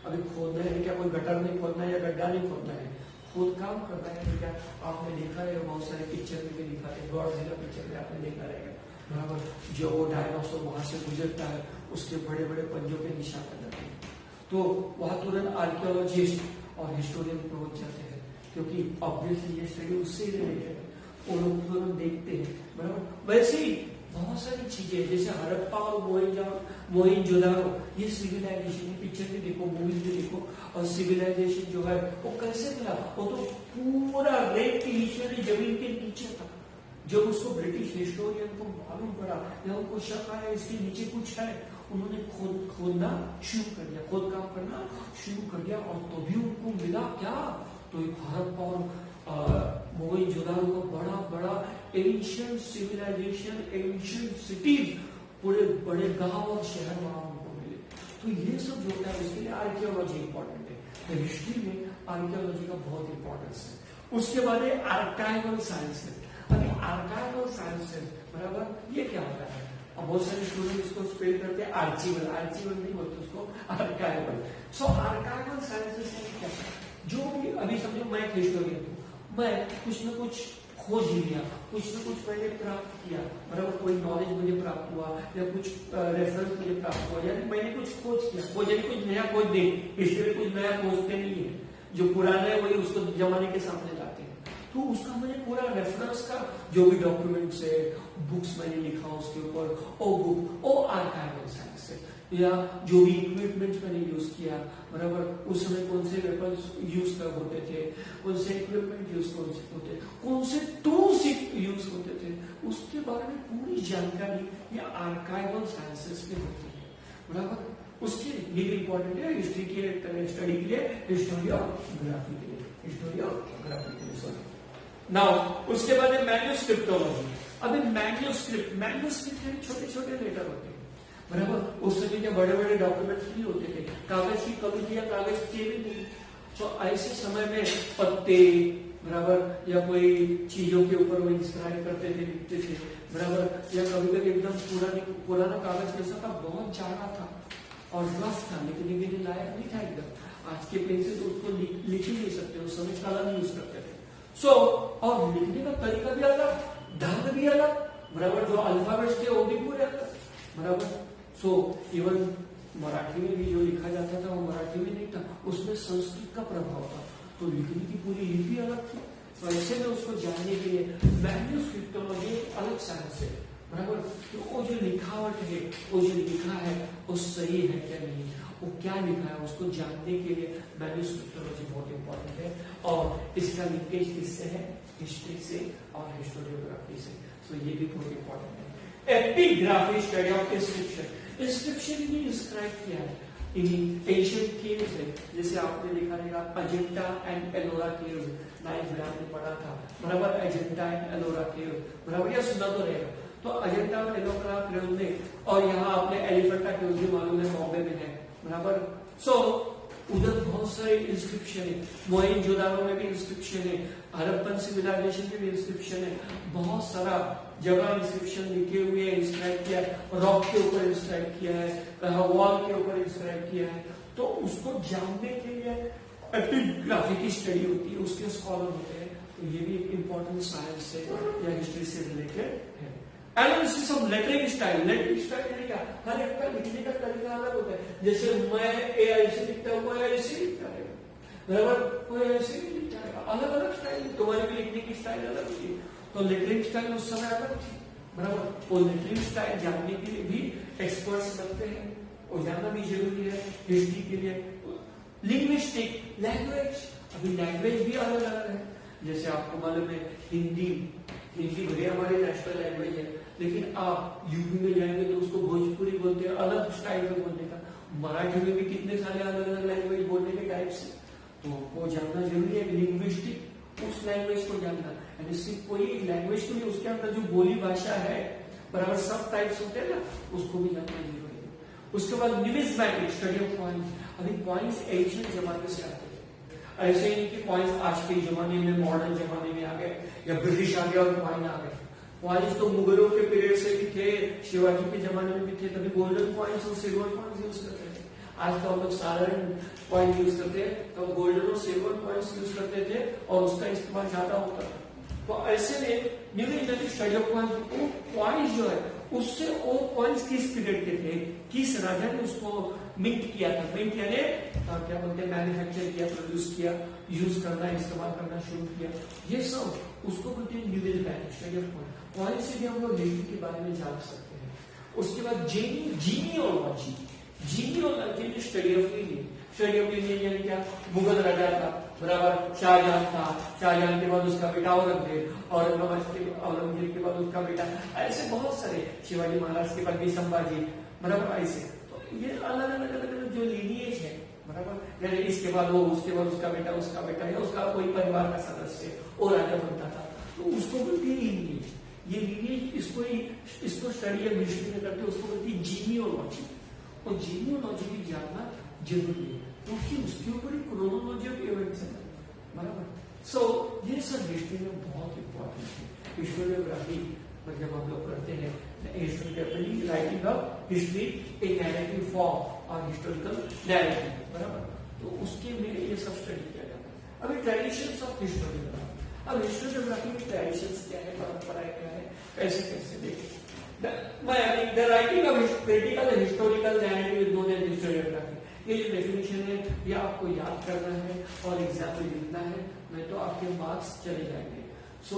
अभी खोदना है क्या, कोई गटर नहीं खोदना है या गड्ढा नहीं खोदना है, खोद काम करना है। क्या आपने देखा है, बहुत सारे पिक्चर में भी दिखा है, गॉडजिला पिक्चर में आपने देखा रहेगा, बराबर, जो वो डायनासोर वहां से गुजरता है, उसके बड़े बड़े पंजों के निशान आ जाते हैं, तो वहां तुरंत आर्कियोलॉजिस्ट और हिस्टोरियन पहुंच जाते हैं, क्योंकि ऑब्वियसली ये स्टडी उससे रिलेटेड है, वो लोग तुरंत देखते हैं, बराबर। वैसे ही बहुत सारी चीजें, जैसे हड़प्पा और मोहनजोदारो, ये सिविलाइजेशन, पिक्चर में देखो, मूवीज में देखो, और सिविलाइजेशन जो है वो कैसे मिला, वो तो पूरा रेत के नीचे, जमीन के नीचे था। जब उसको ब्रिटिश हिस्टोरियन को मालूम पड़ा या उनको शक आया इसके नीचे कुछ है, उन्होंने खोदना शुरू कर दिया, खोद काम करना शुरू कर दिया, और तो भी उनको मिला क्या, तो एक हड़प्पा और मोहनजोदारो का बड़ा बड़ा एंशिएंट सिविलाइजेशन, एंशिएंट सिटीज, पूरे बड़े गांव और शहर वहां उनको मिले। तो ये सब जो है इसके लिए आर्कियोलॉजी इंपॉर्टेंट है, तो हिस्ट्री में आर्कियोलॉजी का बहुत इंपॉर्टेंस है। उसके बाद आर्काइवल साइंस है। अभी आर्काइवल साइंस है, बराबर, ये क्या होता है, और बहुत सारे स्टूडेंट इसको स्पेल करते हैं आर्चिवल, आर्चिवल नहीं बोलते उसको, आर्काइवल। सो आर्काइवल साइंसेस क्या है, जो भी, अभी समझो मैं एक हिस्टोरियन हूँ, मैं कुछ न कुछ खोज लिया, कुछ न कुछ मैंने प्राप्त किया, बराबर, कोई नॉलेज मुझे प्राप्त हुआ या कुछ रेफरेंस मुझे प्राप्त हुआ, यानी मैंने कुछ खोज किया, खोज यानी कुछ नया खोज नहीं, हिस्ट्री में कुछ नया खोजते नहीं है, जो पुराना है वही उसको जमाने के सामने लाते हैं। तो उसका मैंने पूरा रेफरेंस का जो भी डॉक्यूमेंट्स है, बुक्स मैंने लिखा उसके ऊपर, ओ बुक, ओ आर्काइवल साइंस है, या जो भी इक्विपमेंट्स मैंने यूज किया, बराबर, उस समय कौन से वेपन्स यूज कर होते थे, कौन से इक्विपमेंट यूज होते, कौन से टूल्स यूज होते थे, उसके बारे में पूरी जानकारी ये आर्काइवल साइंसेस में होती है, बराबर। उसके लिए भी इंपॉर्टेंट है हिस्ट्री के स्टडी के लिए, हिस्टोरियोग्राफी के लिए, हिस्टोरियोग्राफी के लिए, सॉरी। नाउ उसके बाद मैन्युस्क्रिप्टोलॉजी। अभी मैन्युस्क्रिप्ट छोटे छोटे लेटर होते हैं, बराबर, उस समय के बड़े बड़े डॉक्यूमेंट्स नहीं होते थे, कागज की कमी थी या कागज थे भी नहीं, तो ऐसे समय में पत्ते, बराबर, या कोई चीजों के ऊपर वो इंस्क्राइब करते थे, लिखते थे, बराबर, या कभी कभी एकदम पुराना कागज कैसा था, बहुत जाड़ा था और रफ था, लिखने के लिए लायक नहीं था एकदम। आज के पेन से तो उसको लिख ही नहीं सकते, उस समय कलम यूज करते थे। सो और लिखने का तरीका भी अलग, ढंग भी अलग, बराबर, जो अल्फाबेट्स थे वो भी पूरे अलग, बराबर। सो इवन मराठी में भी जो लिखा जाता था वो मराठी में नहीं था, उसमें संस्कृत का प्रभाव था, तो लिखने की पूरी लिपि अलग थी। तो ऐसे में उसको जानने के लिए मैन्युस्क्रिप्टोलॉजी अलग साइंस है, बराबर, तो वो जो लिखावट है, वो जो लिखा है वो सही है क्या नहीं, वो क्या लिखा है, उसको जानने के लिए मैन्युस्क्रिप्टोलॉजी बहुत इंपॉर्टेंट है, और इसका लिंकेज किससे है, हिस्ट्री से और हिस्टोरियोग्राफी से, तो ये भी बहुत इंपॉर्टेंट है। Epigraphy, study of inscription. Inscription भी इंस्क्राइब किया है एशियन केव्स है, जैसे आपने देखा रहेगा Ajanta and Ellora caves, 9th में आपने पढ़ा था, बराबर, अजंता एंड एलोरा केव, बराबर, या सुना तो रहेगा। तो अजंता और एलोरा केव में, और यहाँ आपने एलिफेंटा केव्स भी मालूम है, बॉम्बे में है, बराबर। सो उधर बहुत सारे इंस्क्रिप्शन है, मोहनजोदारो में भी इंस्क्रिप्शन है, हड़प्पन सिविलाइजेशन में भी इंस्क्रिप्शन है, बहुत सारा जगह इंस्क्रिप्शन लिखे हुए हैं, इंस्क्राइब किया है, रॉक के ऊपर इंस्क्राइब किया है, वॉल के ऊपर इंस्क्राइब किया है, तो उसको जानने के लिए एपिग्राफी की स्टडी होती है, उसके स्कॉलर होते हैं, तो ये भी एक इंपॉर्टेंट साइंस से या हिस्ट्री से रिलेटेड है। Analysis of lettering style. Lettering style यानी क्या, हर एक का लिखने का तरीका अलग होता है, जैसे मैं ए ऐसे लिखता हूँ, कोई ऐसे लिखता है, बराबर, कोई ऐसे भी लिखता है, अलग अलग स्टाइल, तुम्हारी भी लिखने की स्टाइल अलग थी, तो लेटरिंग स्टाइल उस समय अलग थी, बराबर। और लेटरिंग स्टाइल जानने के लिए भी एक्सपर्ट्स बनते हैं और जानना भी जरूरी है हिस्ट्री के लिए। लिंग्विस्टिक, लैंग्वेज, अभी लैंग्वेज भी अलग अलग है, जैसे आपको मालूम है हिंदी भले हमारी नेशनल लैंग्वेज है, लेकिन आप यूपी में जाएंगे तो उसको भोजपुरी बोलते हैं, अलग स्टाइल में बोलने का। मराठी में भी कितने सारे अलग अलग लैंग्वेज बोलने के टाइप्स है, तो वो जानना जरूरी है। लिंग्विस्टिक, उस लैंग्वेज को जानना, यानी सिर्फ कोई एक लैंग्वेज को नहीं, उसके अंदर जो बोली भाषा है, बराबर, सब टाइप्स होते हैं ना, उसको भी जानना जरूरी है। उसके बाद न्यूमिज्मेटिक, स्टडी ऑफ कॉइन्स। अभी कॉइन्स एंशिएंट जमाने से आते हैं, ऐसे नहीं कि कॉइन्स आज के जमाने में, मॉडर्न जमाने में आ गए, या ब्रिटिश आ गया और कॉइन आ गए। कॉइन्स तो मुगलों के पीरियड से भी थे, शिवाजी के जमाने में भी थे, तभी गोल्डन कॉइन्स और सिल्वर कॉइन्स यूज करते थे। आज तो हम लोग साधारण कॉइन यूज करते हैं, तो गोल्डन और सिल्वर कॉइन्स यूज करते थे और उसका इस्तेमाल ज्यादा होता था। तो ऐसे में न्यूमिज्मेटिक स्टडी ऑफ कॉइन्स, वो कॉइन्स जो है उससे वो कॉइन्स किस पीरियड के थे, किस राजा ने उसको मिंट किया था, मिंट यानी क्या बोलते हैं, मैन्युफैक्चर किया, प्रोड्यूस किया, यूज करना, इस्तेमाल करना शुरू किया, ये सब उसको बोलते हैं न्यूमिज्मेटिक स्टडी ऑफ कॉइन। कॉइन से भी हम लोग हिस्ट्री के बारे में जान सकते हैं। उसके बाद genealogy, genealogy study of lineage, study of lineage यानी क्या, मुगल राजा था, बराबर, शाहजहां था, शाहजहां के बाद उसका बेटा औरंगजेब, औरंगजेब के बाद उसका बेटा, ऐसे बहुत सारे, शिवाजी महाराज के बाद भी संभाजी, बराबर, ऐसे। तो ये अलग अलग जो लीनियज है, बराबर, यानी इसके बाद वो, उसके बाद उसका बेटा या उसका कोई परिवार का सदस्य वो राजा बनता था, तो उसको बोलती है लीनियज। ये लीनियज इसको स्टडी या हिस्ट्री में करते हैं, उसको बोलती है जीनियोलॉजी। और जीनियोलॉजी भी जानना जरूरी है, क्योंकि उसके ऊपर ही क्रोनोलॉजी ऑफ इवेंट्स है, बराबर। सो ये सब हिस्ट्री में बहुत इंपॉर्टेंट है। हिस्टोरियोग्राफी जब हम लोग करते हैं, historiography writing of history in narrative form और हिस्टोरिकल नैरेटिव, बराबर, तो उसके में ये सब स्टडी किया जाता है। अभी ट्रेडिशंस ऑफ हिस्टोरियोग्राफी, अब हिस्टोरियोग्राफी में ट्रेडिशंस क्या है, परंपराएं क्या है, कैसे देखें। The writing of critical and historical narrative is known as historiography। ये जो डेफिनेशन है ये आपको याद करना है और एग्जाम में लिखना है, नहीं तो आपके मार्क्स चले जाएंगे। So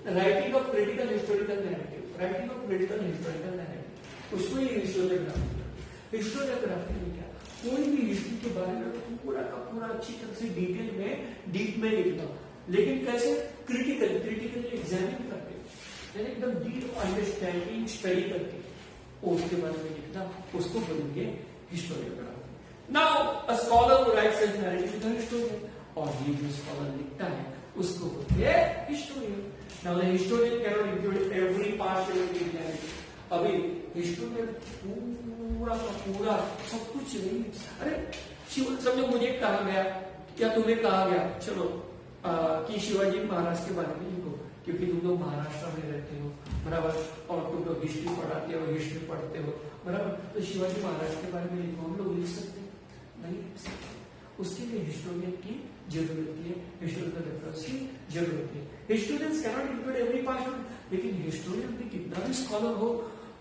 writing of critical historical narrative, writing of critical historical narrative, उसको ही हिस्टोरियोग्राफी। हिस्टोरियोग्राफी में क्या, कोई भी हिस्ट्री के बारे में पूरा का पूरा अच्छी तरह से डिटेल में, डीप में लिखना, लेकिन कैसे, क्रिटिकली एग्जामिन करके, एकदम डीप अंडरस्टैंडिंग स्टडी करके उसके बारे में लिखना, उसको बोलेंगे historiography. Now a scholar who rights his narrative is a historian, और ये जो स्कॉलर लिखता है उसको बोलते हैं historian. Now the historian can not include every part of the narrative. अभी हिस्टोरियन पूरा का पूरा सब कुछ नहीं, अरे समझो मुझे कहा गया या तुम्हें कहा गया, चलो कि शिवाजी महाराज के बारे में लिखो, क्योंकि तुम लोग महाराष्ट्र में रहते हो, बराबर, और तुम लोग हिस्ट्री पढ़ाते हो, हिस्ट्री पढ़ते हो, बराबर, तो शिवाजी महाराज के बारे में लिखो, हम लोग लिख सकते नहीं लिख सकते। उसके लिए हिस्टोरियन की जरूरत है, हिस्टोरिकल रेफरेंस की जरूरत है। Historians can not include every past, लेकिन हिस्टोरियन भी कितना भी स्कॉलर हो,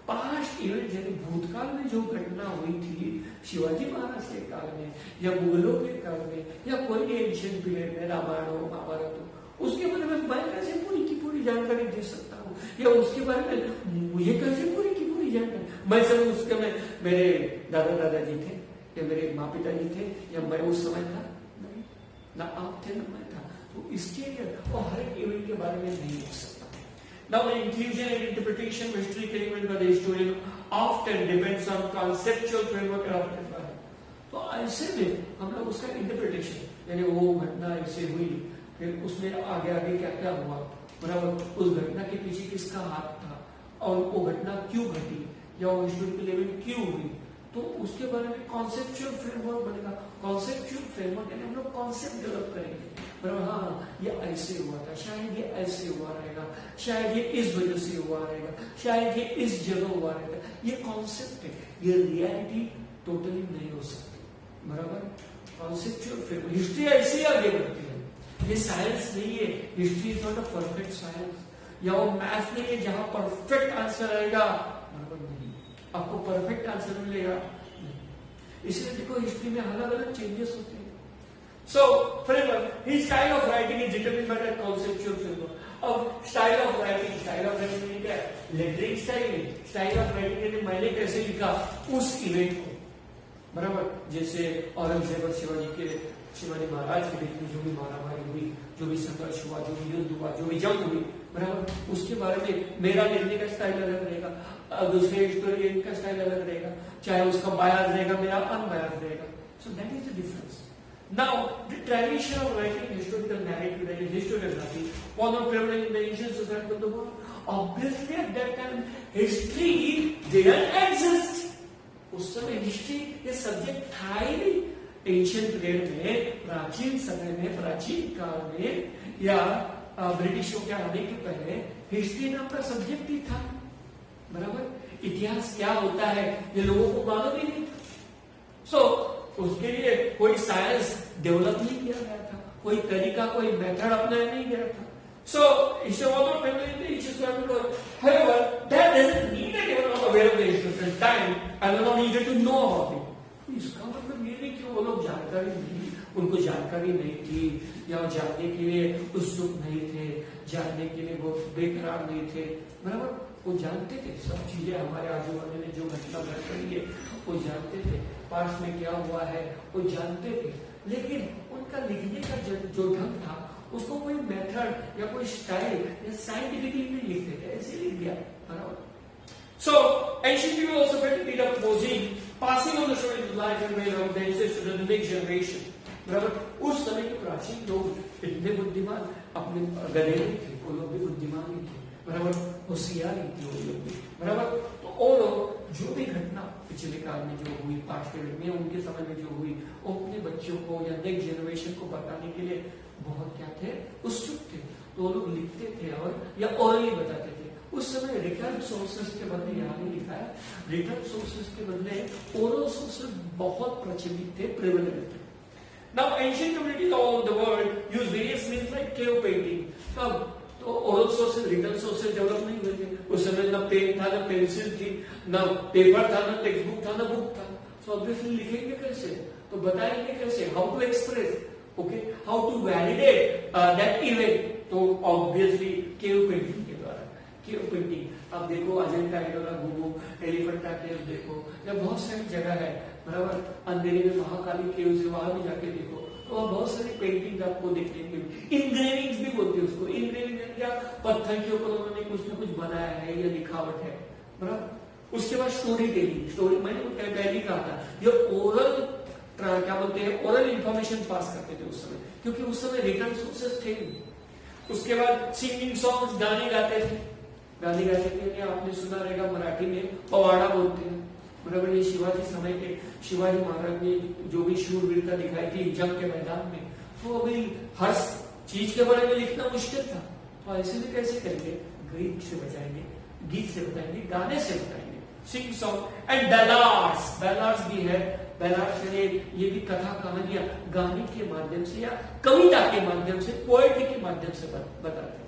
पास्ट इवेंट यानी भूतकाल में जो घटना हुई थी शिवाजी महाराज के काल में या मुगलों के काल में या कोई भी एंशिएंट पीरियड में, रामायण हो, महाभारत हो, उसके बारे में मैं कैसे पूरी की पूरी जानकारी दे सकता हूँ, या उसके बारे में मुझे कैसे पूरी की पूरी जानकारी, मैं सब उसके में मेरे दादाजी थे या मेरे माँ पिताजी थे या मैं उस समय था, नहीं, ना आप थे ना मैं था, तो इसके लिए वो हर एक इवेंट के बारे में नहीं लिख सकता। Now the inclusion and interpretation of historical element by the historian often depends on conceptual framework adopted by him। तो ऐसे में हम लोग उसका इंटरप्रिटेशन, यानी वो घटना ऐसे हुई, फिर उसमें आगे आगे क्या क्या हुआ, बराबर, उस घटना के पीछे किसका हाथ था और वो घटना क्यों घटी या वो हिस्टोरिकल इवेंट क्यों हुई, तो उसके बारे में कॉन्सेप्चुअल फ्रेमवर्क बनेगा। कॉन्सेप्चुअल फ्रेमवर्क यानी हम लोग कॉन्सेप्ट डेवलप करेंगे, बराबर, हाँ ये ऐसे हुआ था, शायद ये ऐसे हुआ रहेगा, शायद ये इस वजह से हुआ रहेगा, शायद ये इस जगह हुआ रहेगा, ये कॉन्सेप्ट है, ये रियलिटी टोटली नहीं हो सकती, बराबर। कॉन्सेप्चुअल फ्रेमवर्क, हिस्ट्री ऐसे ही आगे बढ़ती है, ये साइंस नहीं है, history is not a perfect science, या वो मैथ नहीं है जहां परफेक्ट आंसर आएगा, बराबर नहीं, आपको परफेक्ट आंसर मिलेगा, इसलिए देखो हिस्ट्री में अलग अलग चेंजेस होते हैं. So, further, his style of writing is determined by the conceptual framework. अब style of writing में क्या है? Lettering style है. Style of writing यानी मैंने कैसे लिखा उस इवेंट को, बराबर. जैसे औरंगजेब और शिवाजी महाराज के बीच में जो भी मारामारी हुई, जो भी संघर्ष हुआ, जो भी युद्ध हुआ, जो भी जंग हुई, बराबर, उसके बारे में मेरा लिखने का स्टाइल अलग रहेगा, दूसरे हिस्टोरियन का स्टाइल अलग रहेगा, चाहे उसका बायस रहेगा, मेरा अनबायस रहेगा. So that is the difference. Now, the tradition of writing historical narrative, that is historiography, was not prevalent in the ancient society of the world. Obviously, at that time, history didn't exist. उस समय history ये subject था ही नहीं. Ancient period में, प्राचीन समय में, प्राचीन काल में या ब्रिटिशों के आने के पहले हिस्ट्री नाम का सब्जेक्ट ही था, बराबर. इतिहास क्या होता है ये लोगों को मालूम ही नहीं था. सो उसके लिए कोई साइंस डेवलप नहीं किया गया था, कोई तरीका, कोई मेथड अपनाया नहीं गया था. So, it's about however, that doesn't mean that you are not aware of the historical time and are not eager to know about it. इसका मतलब ये नहीं कि वो लोग जानकारी नहीं, उनको जानकारी नहीं थी या जानने के लिए उत्सुक नहीं थे, जानने के लिए वो बेकरार नहीं थे, बराबर. वो जानते थे सब चीजें, हमारे आजू बाजू में जो घटना घट रही है वो जानते थे, पास्ट में क्या हुआ है वो जानते थे, लेकिन उनका लिखने का जो ढंग था उसको कोई मेथड या कोई स्टाइल या साइंटिफिकली नहीं लिखते थे, ऐसे लिख दिया, बराबर. So, ancient people also felt the need of posing, passing on the story of life and way of the ancestors to the next generation. बराबर. उस समय के प्राचीन लोग इतने बुद्धिमान, अपने गधे नहीं थे, वो लोग भी बुद्धिमान ही थे, बराबर, होशियार ही थे वो लोग भी, बराबर. तो वो लोग जो भी घटना पिछले काल में जो हुई, पास्ट में उनके समय में जो हुई, वो अपने बच्चों को या नेक्स्ट जनरेशन को बताने के लिए बहुत क्या थे, उत्सुक थे. तो वो लोग लिखते थे और या ओरली बताते थे. उस समय रिटर्न सोर्सेस के बदले, यहाँ नहीं लिखा है, रिटर्न सोर्सेस के बदले ओरल सोर्सेस बहुत प्रचलित थे, प्रेवलेंट थे. Now, ancient communities all over the world use various means like cave painting. तब तो oral sources, return sources develop नहीं हुए थे. उस समय ना पेन था, ना पेंसिल थी, ना पेपर था, ना टेक्स्ट बुक था, ना बुक था. सो ऑब्वियसली लिखेंगे कैसे, तो बताएंगे कैसे, how to express, okay, how to validate that event. तो ऑब्वियसली केव पेंटिंग के द्वारा. केव पेंटिंग आप देखो, अजंता एलोरा घूमो, एलिफेंटा केव देखो, या बहुत सारी जगह है, बराबर. अंधेरे में महाकाली केव से वहां भी जाके देखो, तो वहां बहुत सारी पेंटिंग आपको देखने को. इंग्रेविंग्स भी बोलते हैं उसको. इंग्रेविंग क्या, पत्थर के ऊपर उन्होंने कुछ ना कुछ बनाया है या लिखावट है, बराबर. उसके बाद स्टोरी टेलिंग. स्टोरी मैंने पहले कहा था, ये ओरल क्या बोलते हैं, ओरल इंफॉर्मेशन पास करते थे उस समय, क्योंकि उस समय रिटर्न सोर्सेस थे. उसके बाद सिंगिंग सॉन्ग्स, गाने गाते थे. गाने गाते थे, आपने सुना रहेगा मराठी में पवाड़ा बोलते हैं, बराबर. ये शिवाजी समय के, शिवाजी महाराज ने जो भी शूरवीरता दिखाई थी जंग के मैदान में, तो अभी हर चीज के बारे में लिखना मुश्किल था. तो ऐसे में कैसे करेंगे, गीत से बचाएंगे, गीत से बताएंगे, गाने से बताएंगे, सिंग सॉन्ग एंड बैलाड्स. बैलाड्स भी है. बैलाड्स ये भी कथा कहानियां गाने के माध्यम से या कविता के माध्यम से, पोएट्री के माध्यम से बताते हैं.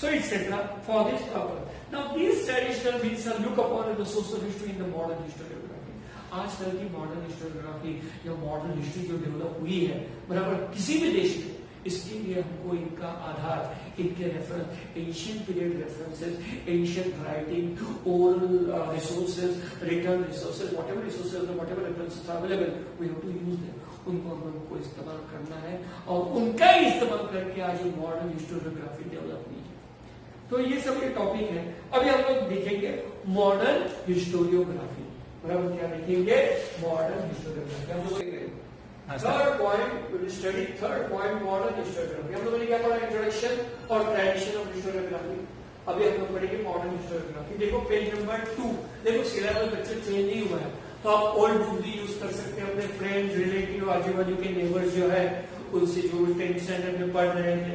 So etc. for this purpose. Now these traditional means are looked upon as the source of history in the modern historiography. आजकल की मॉडर्न हिस्टोरियोग्राफी या मॉडर्न हिस्ट्री जो डेवलप हुई है, बराबर, किसी भी देश में, इसके लिए हमको इनका आधार, इनके reference, ancient period references, ancient writing, oral resources, written resources, whatever resources, whatever references available, we have to use them. उनको हमको इस्तेमाल करना है और उनका ही इस्तेमाल करके आज मॉडर्न हिस्टोरियोग्राफी डेवलप हुई है. तो ये सब ये टॉपिक है. अभी हम लोग देखेंगे मॉडर्न हिस्टोरियोग्राफी, बराबर. क्या देखेंगे, मॉडर्न हिस्टोरियोग्राफी. हम लोग third point will study, third point modern historiography. हम लोगों ने क्या पढ़ा, इंट्रोडक्शन और ट्रेडिशन ऑफ हिस्टोरियोग्राफी. अभी हम लोग पढ़ेंगे मॉडर्न हिस्टोरियोग्राफी. देखो पेज नंबर 2. देखो सिलेबस बच्चे चेंज नहीं हुआ है, तो आप ओल्ड बुक भी यूज कर सकते हैं. अपने फ्रेंड्स, रिलेटिव, आजू बाजू के नेबर्स जो है उनसे, जो 10th स्टैंडर्ड में पढ़ रहे थे,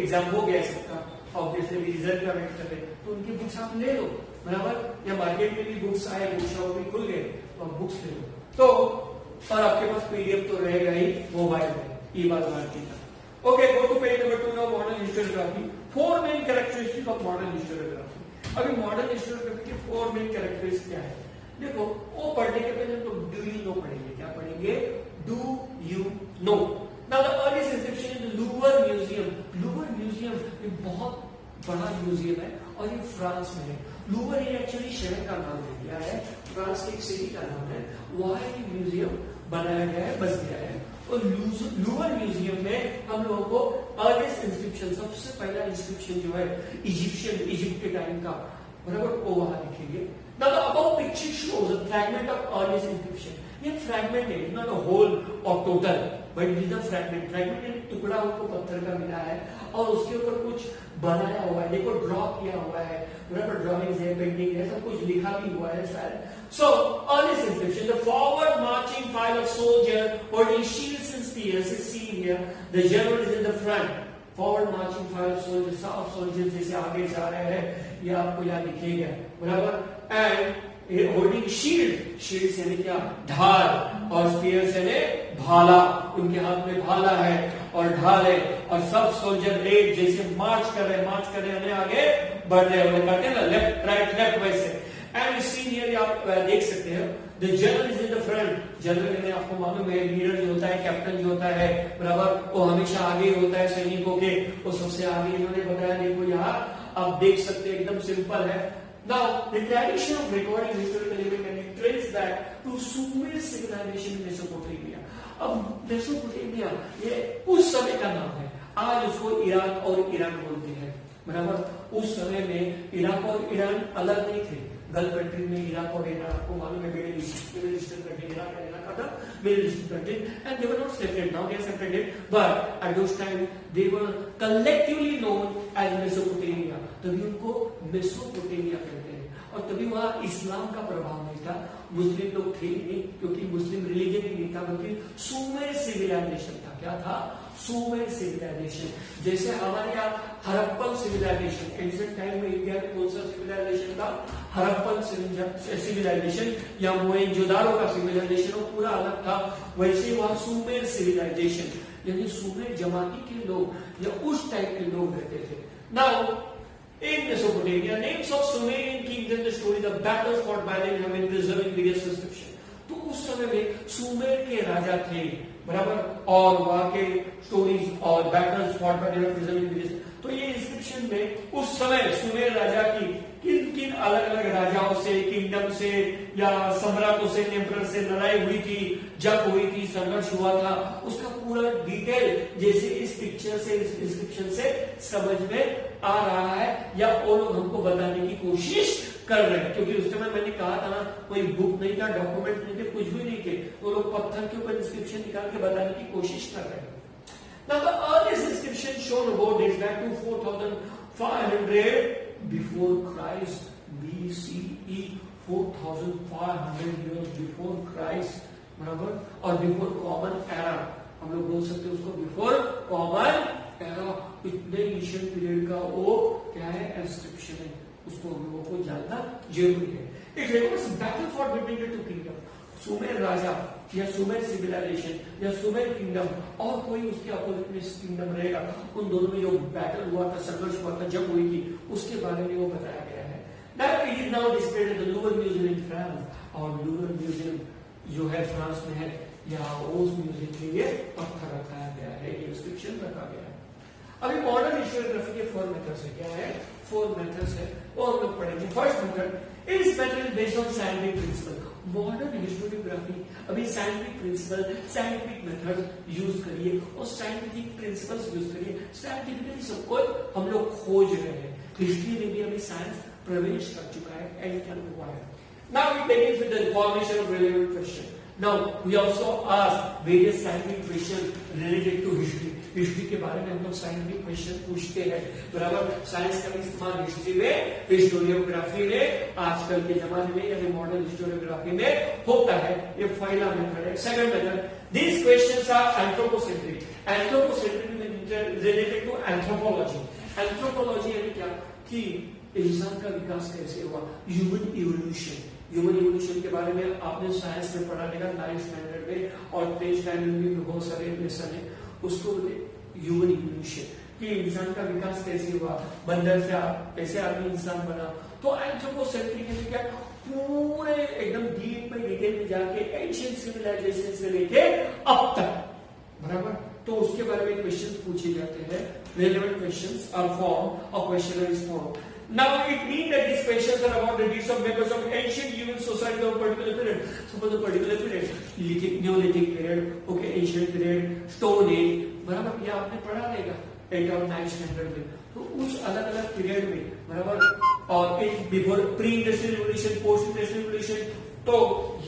एग्जाम हो गया सबका, ऑब्वियसली रिजल्ट का वेट कर रहे, तो उनकी बुक्स आप ले लो, बराबर. या मार्केट में भी बुक्स आए, बुक शॉप भी खुल गए, तो आप बुक्स ले लो. तो और आपके पास पीडीएफ तो रहेगा ही मोबाइल में, ई-बार मार्केट का. Okay, go to page number 2 now. Modern historiography. 4 main characteristic of modern historiography. अभी मॉडर्न हिस्टोरियोग्राफी के 4 मेन कैरेक्टरिस्टिक क्या है, देखो. वो पढ़ने के पहले तो ड्यू नो म्यूजियम है और ये फ्रांस में है। लूवर ये एक्चुअली शहर का नाम है, क्या है, फ्रांस की एक सिटी का नाम है, वहां ये म्यूजियम बनाया गया है, बस गया है। और लूवर म्यूजियम में हम लोगों को अर्लिएस्ट इंस्क्रिप्शन, सबसे पहला इंस्क्रिप्शन जो है इजिप्ट के टाइम का, बराबर, वो वहां दिखेंगे। Now the above picture shows a fragment of earliest inscription. ये फ्रैगमेंट है, नॉट अ होल और total, but it is a fragment. Fragment यानी टुकड़ा उनको पत्थर का मिला है और उसके ऊपर कुछ बनाया हुआ है, देखो ड्रॉ किया हुआ है, बराबर, ड्राइंग्स है, पेंटिंग है, सब कुछ लिखा भी हुआ है शायद। So earliest inscription, the forward marching file of soldier holding shields and spears is seen here. The general is in the front. Forward marching five soldiers, of soldiers जैसे आगे जा रहे हैं, ये आपको यहाँ दिखेगा, बराबर। एंड होल्डिंग शील्ड, शील्ड यानी क्या, ढाल, और स्पीयर्स यानी भाला, उनके हाथ में भाला है और ढाल है, और सब सोल्जर एक जैसे मार्च कर रहे हैं, आगे बढ़ रहे हैं, कहते हैं ना लेफ्ट राइट लेफ्ट वैसे। एंड सीन हियर आप देख सकते हो, the general is in the front. General यानी आपको मालूम है लीडर जो होता है, कैप्टन जो होता है, बराबर, वो हमेशा आगे होता है सैनिकों के, वो सबसे आगे। इन्होंने बताया, देखो यहाँ आप देख सकते हैं, एकदम सिंपल है। Now the tradition of recording historical events can be traced back to Sumer civilization in Mesopotamia. अब मेसोपोटामिया ये उस समय का नाम है, आज उसको इराक और ईरान बोलते हैं, बराबर। उस समय में इराक और ईरान अलग नहीं थे। गल्फ कंट्री में इराक और ईरान, आपको मालूम है, मिडिल ईस्टर्न कंट्री, इराक और ईरान था middle eastern country, and they were not separated, now they are separated, but at those time they were collectively known as Mesopotamia. तभी उनको Mesopotamia कहते हैं, और तभी वहां इस्लाम का प्रभाव नहीं था, मुस्लिम लोग थे नहीं, क्योंकि मुस्लिम रिलीजन ही नहीं था, बल्कि सुमेर सिविलाइजेशन था। क्या था? सुमेर सिविलाइजेशन। जैसे हमारे यहाँ हड़प्पन सिविलाइजेशन, एंशिएंट टाइम में इंडिया में कौन सा सिविलाइजेशन था? हड़प्पन सिविलाइजेशन, या मोहेंजोदारो का सिविलाइजेशन, वो पूरा अलग था। वैसे वहां सुमेर सिविलाइजेशन यानी सुमेर जमाती के लोग या उस टाइप के लोग रहते थे। Now in Mesopotamia, names of Sumerian kings and the stories of battles fought by them have been preserved in various inscriptions. तो उस समय में सुमेर के राजा थे, बराबर, और वहां के स्टोरीज और battles fought bye them preserve in various. तो ये इंस्क्रिप्शन में उस समय सुमेर राजा की किन किन अलग अलग राजाओं से, किंगडम से या सम्राटों से, एम्परर से लड़ाई हुई थी, जब हुई थी, संघर्ष हुआ था, उसका पूरा डिटेल जैसे इस पिक्चर से, इस इंस्क्रिप्शन से समझ में आ रहा है, या वो लोग हमको बताने की कोशिश कर रहे हैं। क्योंकि उस समय मैंने कहा था ना, कोई बुक नहीं था, डॉक्यूमेंट नहीं थे, कुछ भी नहीं थे, वो लोग पत्थर के ऊपर इंस्क्रिप्शन निकाल के बताने की कोशिश कर रहे हैं। Now the earliest inscription shown above dates back to 4500 before Christ, BCE, 4500 years before Christ, बराबर, और बिफोर कॉमन एरा, हम लोग बोल सकते हैं उसको बिफोर कॉमन एरा। इतने एंशिएंट पीरियड का वो क्या है, इंस्क्रिप्शन है, उसको हम लोगों को जानना जरूरी है। It records battle for between the two kingdom, Sumer राजा या सुमेर सिविलाइजेशन या सुमेर किंगडम और कोई उसके अपोजिट में किंगडम रहेगा, उन दोनों में जो बैटल हुआ था, संघर्ष हुआ था, जब हुई थी, उसके बारे में वो बताया गया है। Now it is now displayed at the Louvre Museum in France, और लूवर म्यूजियम जो है फ्रांस में है, यहाँ उस म्यूजियम के लिए पत्थर रखाया गया है, इंस्क्रिप्शन रखा गया है। अभी मॉडर्न हिस्टोरियोग्राफी के 4 मेथड्स है, क्या है, 4 मेथड्स है, और हम लोग पढ़ेंगे। फर्स्ट मेथड, इस method is based on scientific principle. Modern historiography अभी scientific principle, scientific method use करिए और साइंटिफिक प्रिंसिपल्स यूज करिए। साइंटिफिकली सबको हम लोग खोज रहे हैं, हिस्ट्री में भी अभी साइंस प्रवेश कर चुका है, एंटर हुआ है। Now we begin with the formation of relevant question. Now we also ask various scientific questions related to history. History के बारे में हम लोग साइंटिफिक क्वेश्चन पूछते हैं, बराबर। साइंस का इस्तेमाल हिस्ट्री में, हिस्टोरियोग्राफी में, आजकल के जमाने में यानी मॉडर्न हिस्टोरियोग्राफी में होता है। ये पहला मेथड है। Second method, these questions are anthropocentric. Anthropocentric में related to anthropology. Anthropology यानी क्या, कि इंसान का विकास कैसे हुआ, ह्यूमन इवोल्यूशन। ह्यूमन इवोल्यूशन के बारे में आपने साइंस में पढ़ा रहेगा 9th स्टैंडर्ड में, और 10th स्टैंडर्ड में बहुत सारे लेसन है, उसको ह्यूमन इवोल्यूशन, कि इंसान का विकास कैसे हुआ, बंदर से कैसे आदमी इंसान बना। तो एंथ्रोपोसेंट्रिक यानी क्या, पूरे एकदम डीप में डिटेल में जाके एंशिएंट सिविलाइजेशन से लेके अब तक, बराबर, तो उसके बारे में क्वेश्चन पूछे जाते हैं। रेलेवेंट क्वेश्चंस आर फॉर्म और questioner is form. Now it means that these questions are about the deeds of members of ancient human society of a particular period. Suppose a particular period, Neolithic period, okay, ancient period, Stone Age, बराबर, ये आपने पढ़ा रहेगा 8 और 9 standard में। तो उस अलग अलग पीरियड में, बराबर, और in before pre industrial revolution, post industrial revolution, तो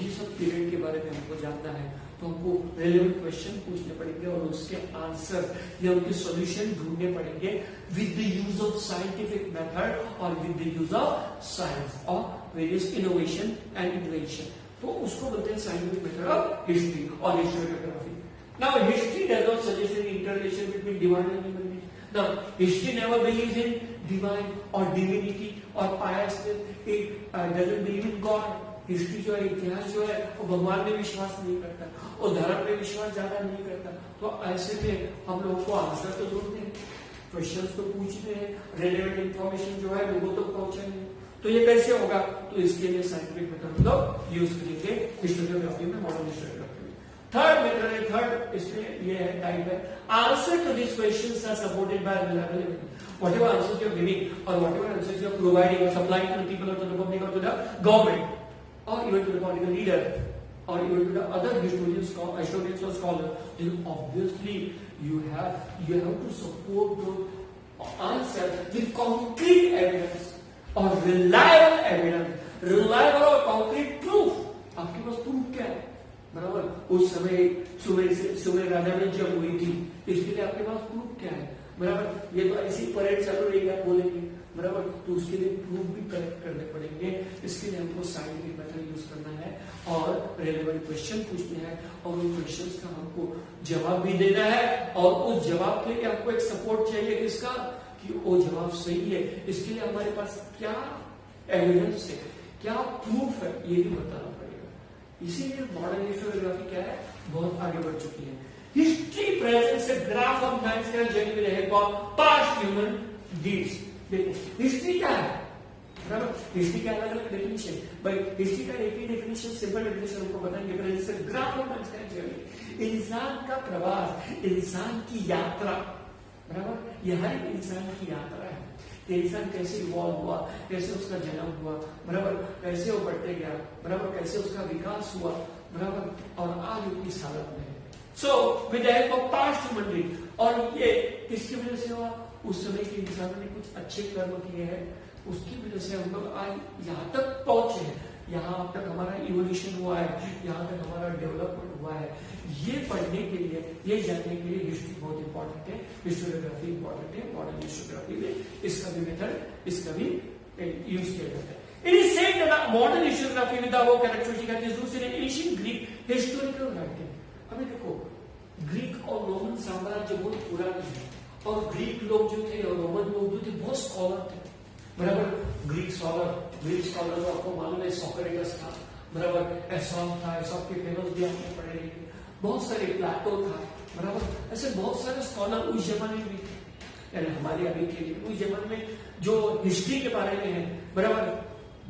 ये सब पीरियड के बारे में हमको जानना है। तो हमको रेलेवेंट क्वेश्चन पूछने पड़ेंगे और उसके आंसर या उनके सॉल्यूशन ढूंढने पड़ेंगे with the use of scientific method और with the use of science और वेरियस इनोवेशन एंड इन्वेंशन। तो उसको बोलते हैं साइंटिफिक मेथड ऑफ हिस्ट्री और historiography. Now history does not suggest any interrelation between divine and human being. Now history never believes in divine और divinity और piousness. It doesn't believe in God. History जो है, इतिहास जो है, वो भगवान में विश्वास नहीं करता और धर्म में विश्वास ज्यादा नहीं करता। तो ऐसे में हम लोगों को आंसर तो ढूंढते हैं, क्वेश्चंस तो पूछते हैं, रेलेवेंट इंफॉर्मेशन जो है लोगों तक पहुंचाएंगे। तो ये कैसे होगा? तो इसके लिए साइंटिफिक मेथड लोग यूज करेंगे हिस्टोरियोग्राफी में, मॉडर्न हिस्टोरियोग्राफी में। थर्ड मेथड है, थर्ड इसमें ये है टाइप है, answer to this questions are supported by reliable evidence. Whatever answers you are giving or whatever answers you are providing or supplying to the people or to the public or to the government, or even to the political leader, or even to the other historians or scholars, then obviously you have to support those answers with concrete evidence or reliable evidence, reliable or concrete proof। आपके पास proof क्या है? बराबर, उस समय सुमेर राजा में जंग हुई थी, इसके लिए आपके पास प्रूफ क्या है? बराबर, ये तो ऐसी परेड चालू रहेगी, आप बोलेंगे, बराबर, तो उसके लिए प्रूफ भी कलेक्ट करने पड़ेंगे। इसके लिए हमको साइंटिफिक मेथड यूज करना है और रेलेवेंट क्वेश्चन पूछने हैं और उन क्वेश्चंस का हमको जवाब भी देना है और उस जवाब के लिए हमको एक सपोर्ट चाहिए किसका, कि वो जवाब सही है। इसके लिए हमारे पास क्या एविडेंस है, क्या प्रूफ है, ये भी बताना पड़ेगा। इसीलिए मॉडर्न हिस्टोरियोग्राफी क्या है, बहुत आगे बढ़ चुकी है। History presents a graph of Mankind journey with help of past human deeds. देखो हिस्ट्री क्या है, बराबर, हिस्ट्री का अलग अलग डेफिनेशन, बट हिस्ट्री का एक ही डेफिनेशन, सिंपल डेफिनेशन हमको बताएंगे, presents a graph of Mankind journey, इंसान का प्रवास, इंसान की यात्रा, बराबर, यह हर इंसान की यात्रा है कि इंसान कैसे इवॉल्व हुआ, कैसे उसका जन्म हुआ, बराबर, कैसे वो बढ़ते गया, बराबर, कैसे उसका विकास हुआ, बराबर, और आज वो किस हालत में है। So with the help of past human deed, और ये किसकी वजह से हुआ? उस समय के इंसानों ने कुछ अच्छे कर्म किए हैं, उसकी वजह से हम लोग आज यहाँ तक पहुंचे हैं, यहाँ तक हमारा इवोल्यूशन हुआ है, यहाँ तक हमारा डेवलपमेंट हुआ है। ये पढ़ने के लिए, ये जानने के लिए हिस्ट्री बहुत इंपॉर्टेंट है, हिस्टोरियोग्राफी इंपॉर्टेंट है। मॉडर्न हिस्टोरियोग्राफी में इसका भी मेथड, इसका भी यूज किया जाता है। It is said that modern historiography with our characteristic is rooted in ancient Greek historical writing। अभी देखो, ग्रीक और रोमन साम्राज्य बहुत पुराने हैं और ग्रीक लोग जो थे और रोमन लोग जो थे बहुत स्कॉलर थे, बराबर। ग्रीक स्कॉलर तो आपको मालूम है, सोक्रेटिस था, बराबर, एसॉप था, एसॉप के फेमस भी आपने पढ़े लिखे, बहुत सारे, प्लेटो था, बराबर, ऐसे बहुत सारे स्कॉलर उस जमाने में भी थे। यानी हमारे अभी के लिए उस जमाने में जो हिस्ट्री के बारे में है, बराबर,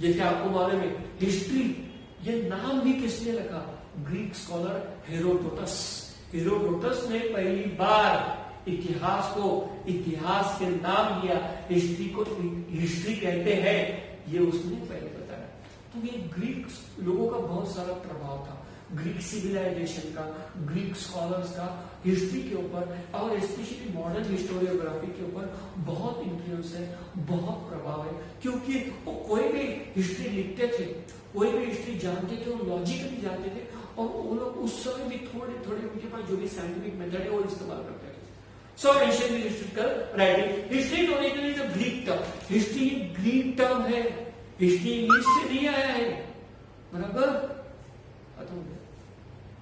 जैसे आपको मालूम है हिस्ट्री, ये नाम भी किसने रखा? ग्रीक स्कॉलर हेरोडोटस ने पहली बार इतिहास के नाम दिया, हिस्ट्री को हिस्ट्री कहते हैं, ये उसने पहले बताया। तो ये ग्रीक लोगों का बहुत सारा प्रभाव था, ग्रीक सिविलाइजेशन का, ग्रीक स्कॉलर्स का हिस्ट्री के ऊपर और स्पेशली मॉडर्न हिस्टोरियोग्राफी के ऊपर बहुत इन्फ्लुएंस है, बहुत प्रभाव है। क्योंकि वो कोई भी हिस्ट्री लिखते थे, कोई भी हिस्ट्री जानते थे, वो लॉजिकली जानते थे और वो लोग उस समय भी थोड़े थोड़े उनके पास जो भी साइंटिफिक मेथड है वो इस्तेमाल करते थे। So ancient historical writing, history originally is a Greek term, history Greek term है, हिस्ट्री इंग्लिश से नहीं आया है, बराबर।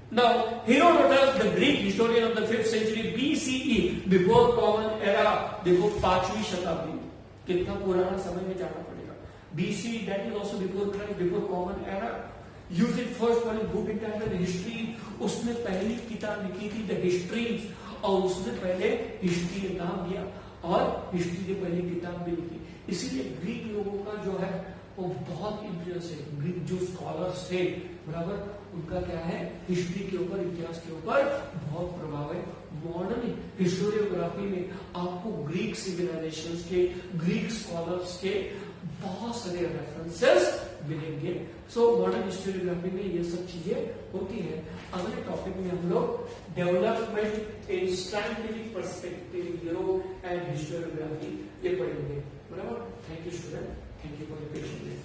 Now, Herodotus, the Greek historian of the 5th century BCE, before common era, देखो 5वीं शताब्दी, कितना पुराना समय में जाना पड़ेगा। BCE, that is also before Christ, before common era, used it first for his book entitled History, उसने पहली किताब लिखी थी The Histories, और उसने पहले हिस्ट्री नाम दिया और हिस्ट्री की पहली किताब भी लिखी। इसीलिए ग्रीक लोगों का जो है वो बहुत इंफ्लुएंस है, ग्रीक जो स्कॉलर्स थे, बराबर, उनका क्या है, हिस्ट्री के ऊपर, इतिहास के ऊपर बहुत प्रभाव है। मॉडर्न हिस्टोरियोग्राफी में आपको ग्रीक सिविलाइजेशंस के, ग्रीक स्कॉलर्स के बहुत सारे रेफरेंसेस मिलेंगे। सो मॉडर्न हिस्टोरियोग्राफी में ये सब चीजें होती है। अगले टॉपिक में हम लोग development in scientific perspective and historiography ये पढ़ेंगे, बराबर। Thank you student, thank you for your patience.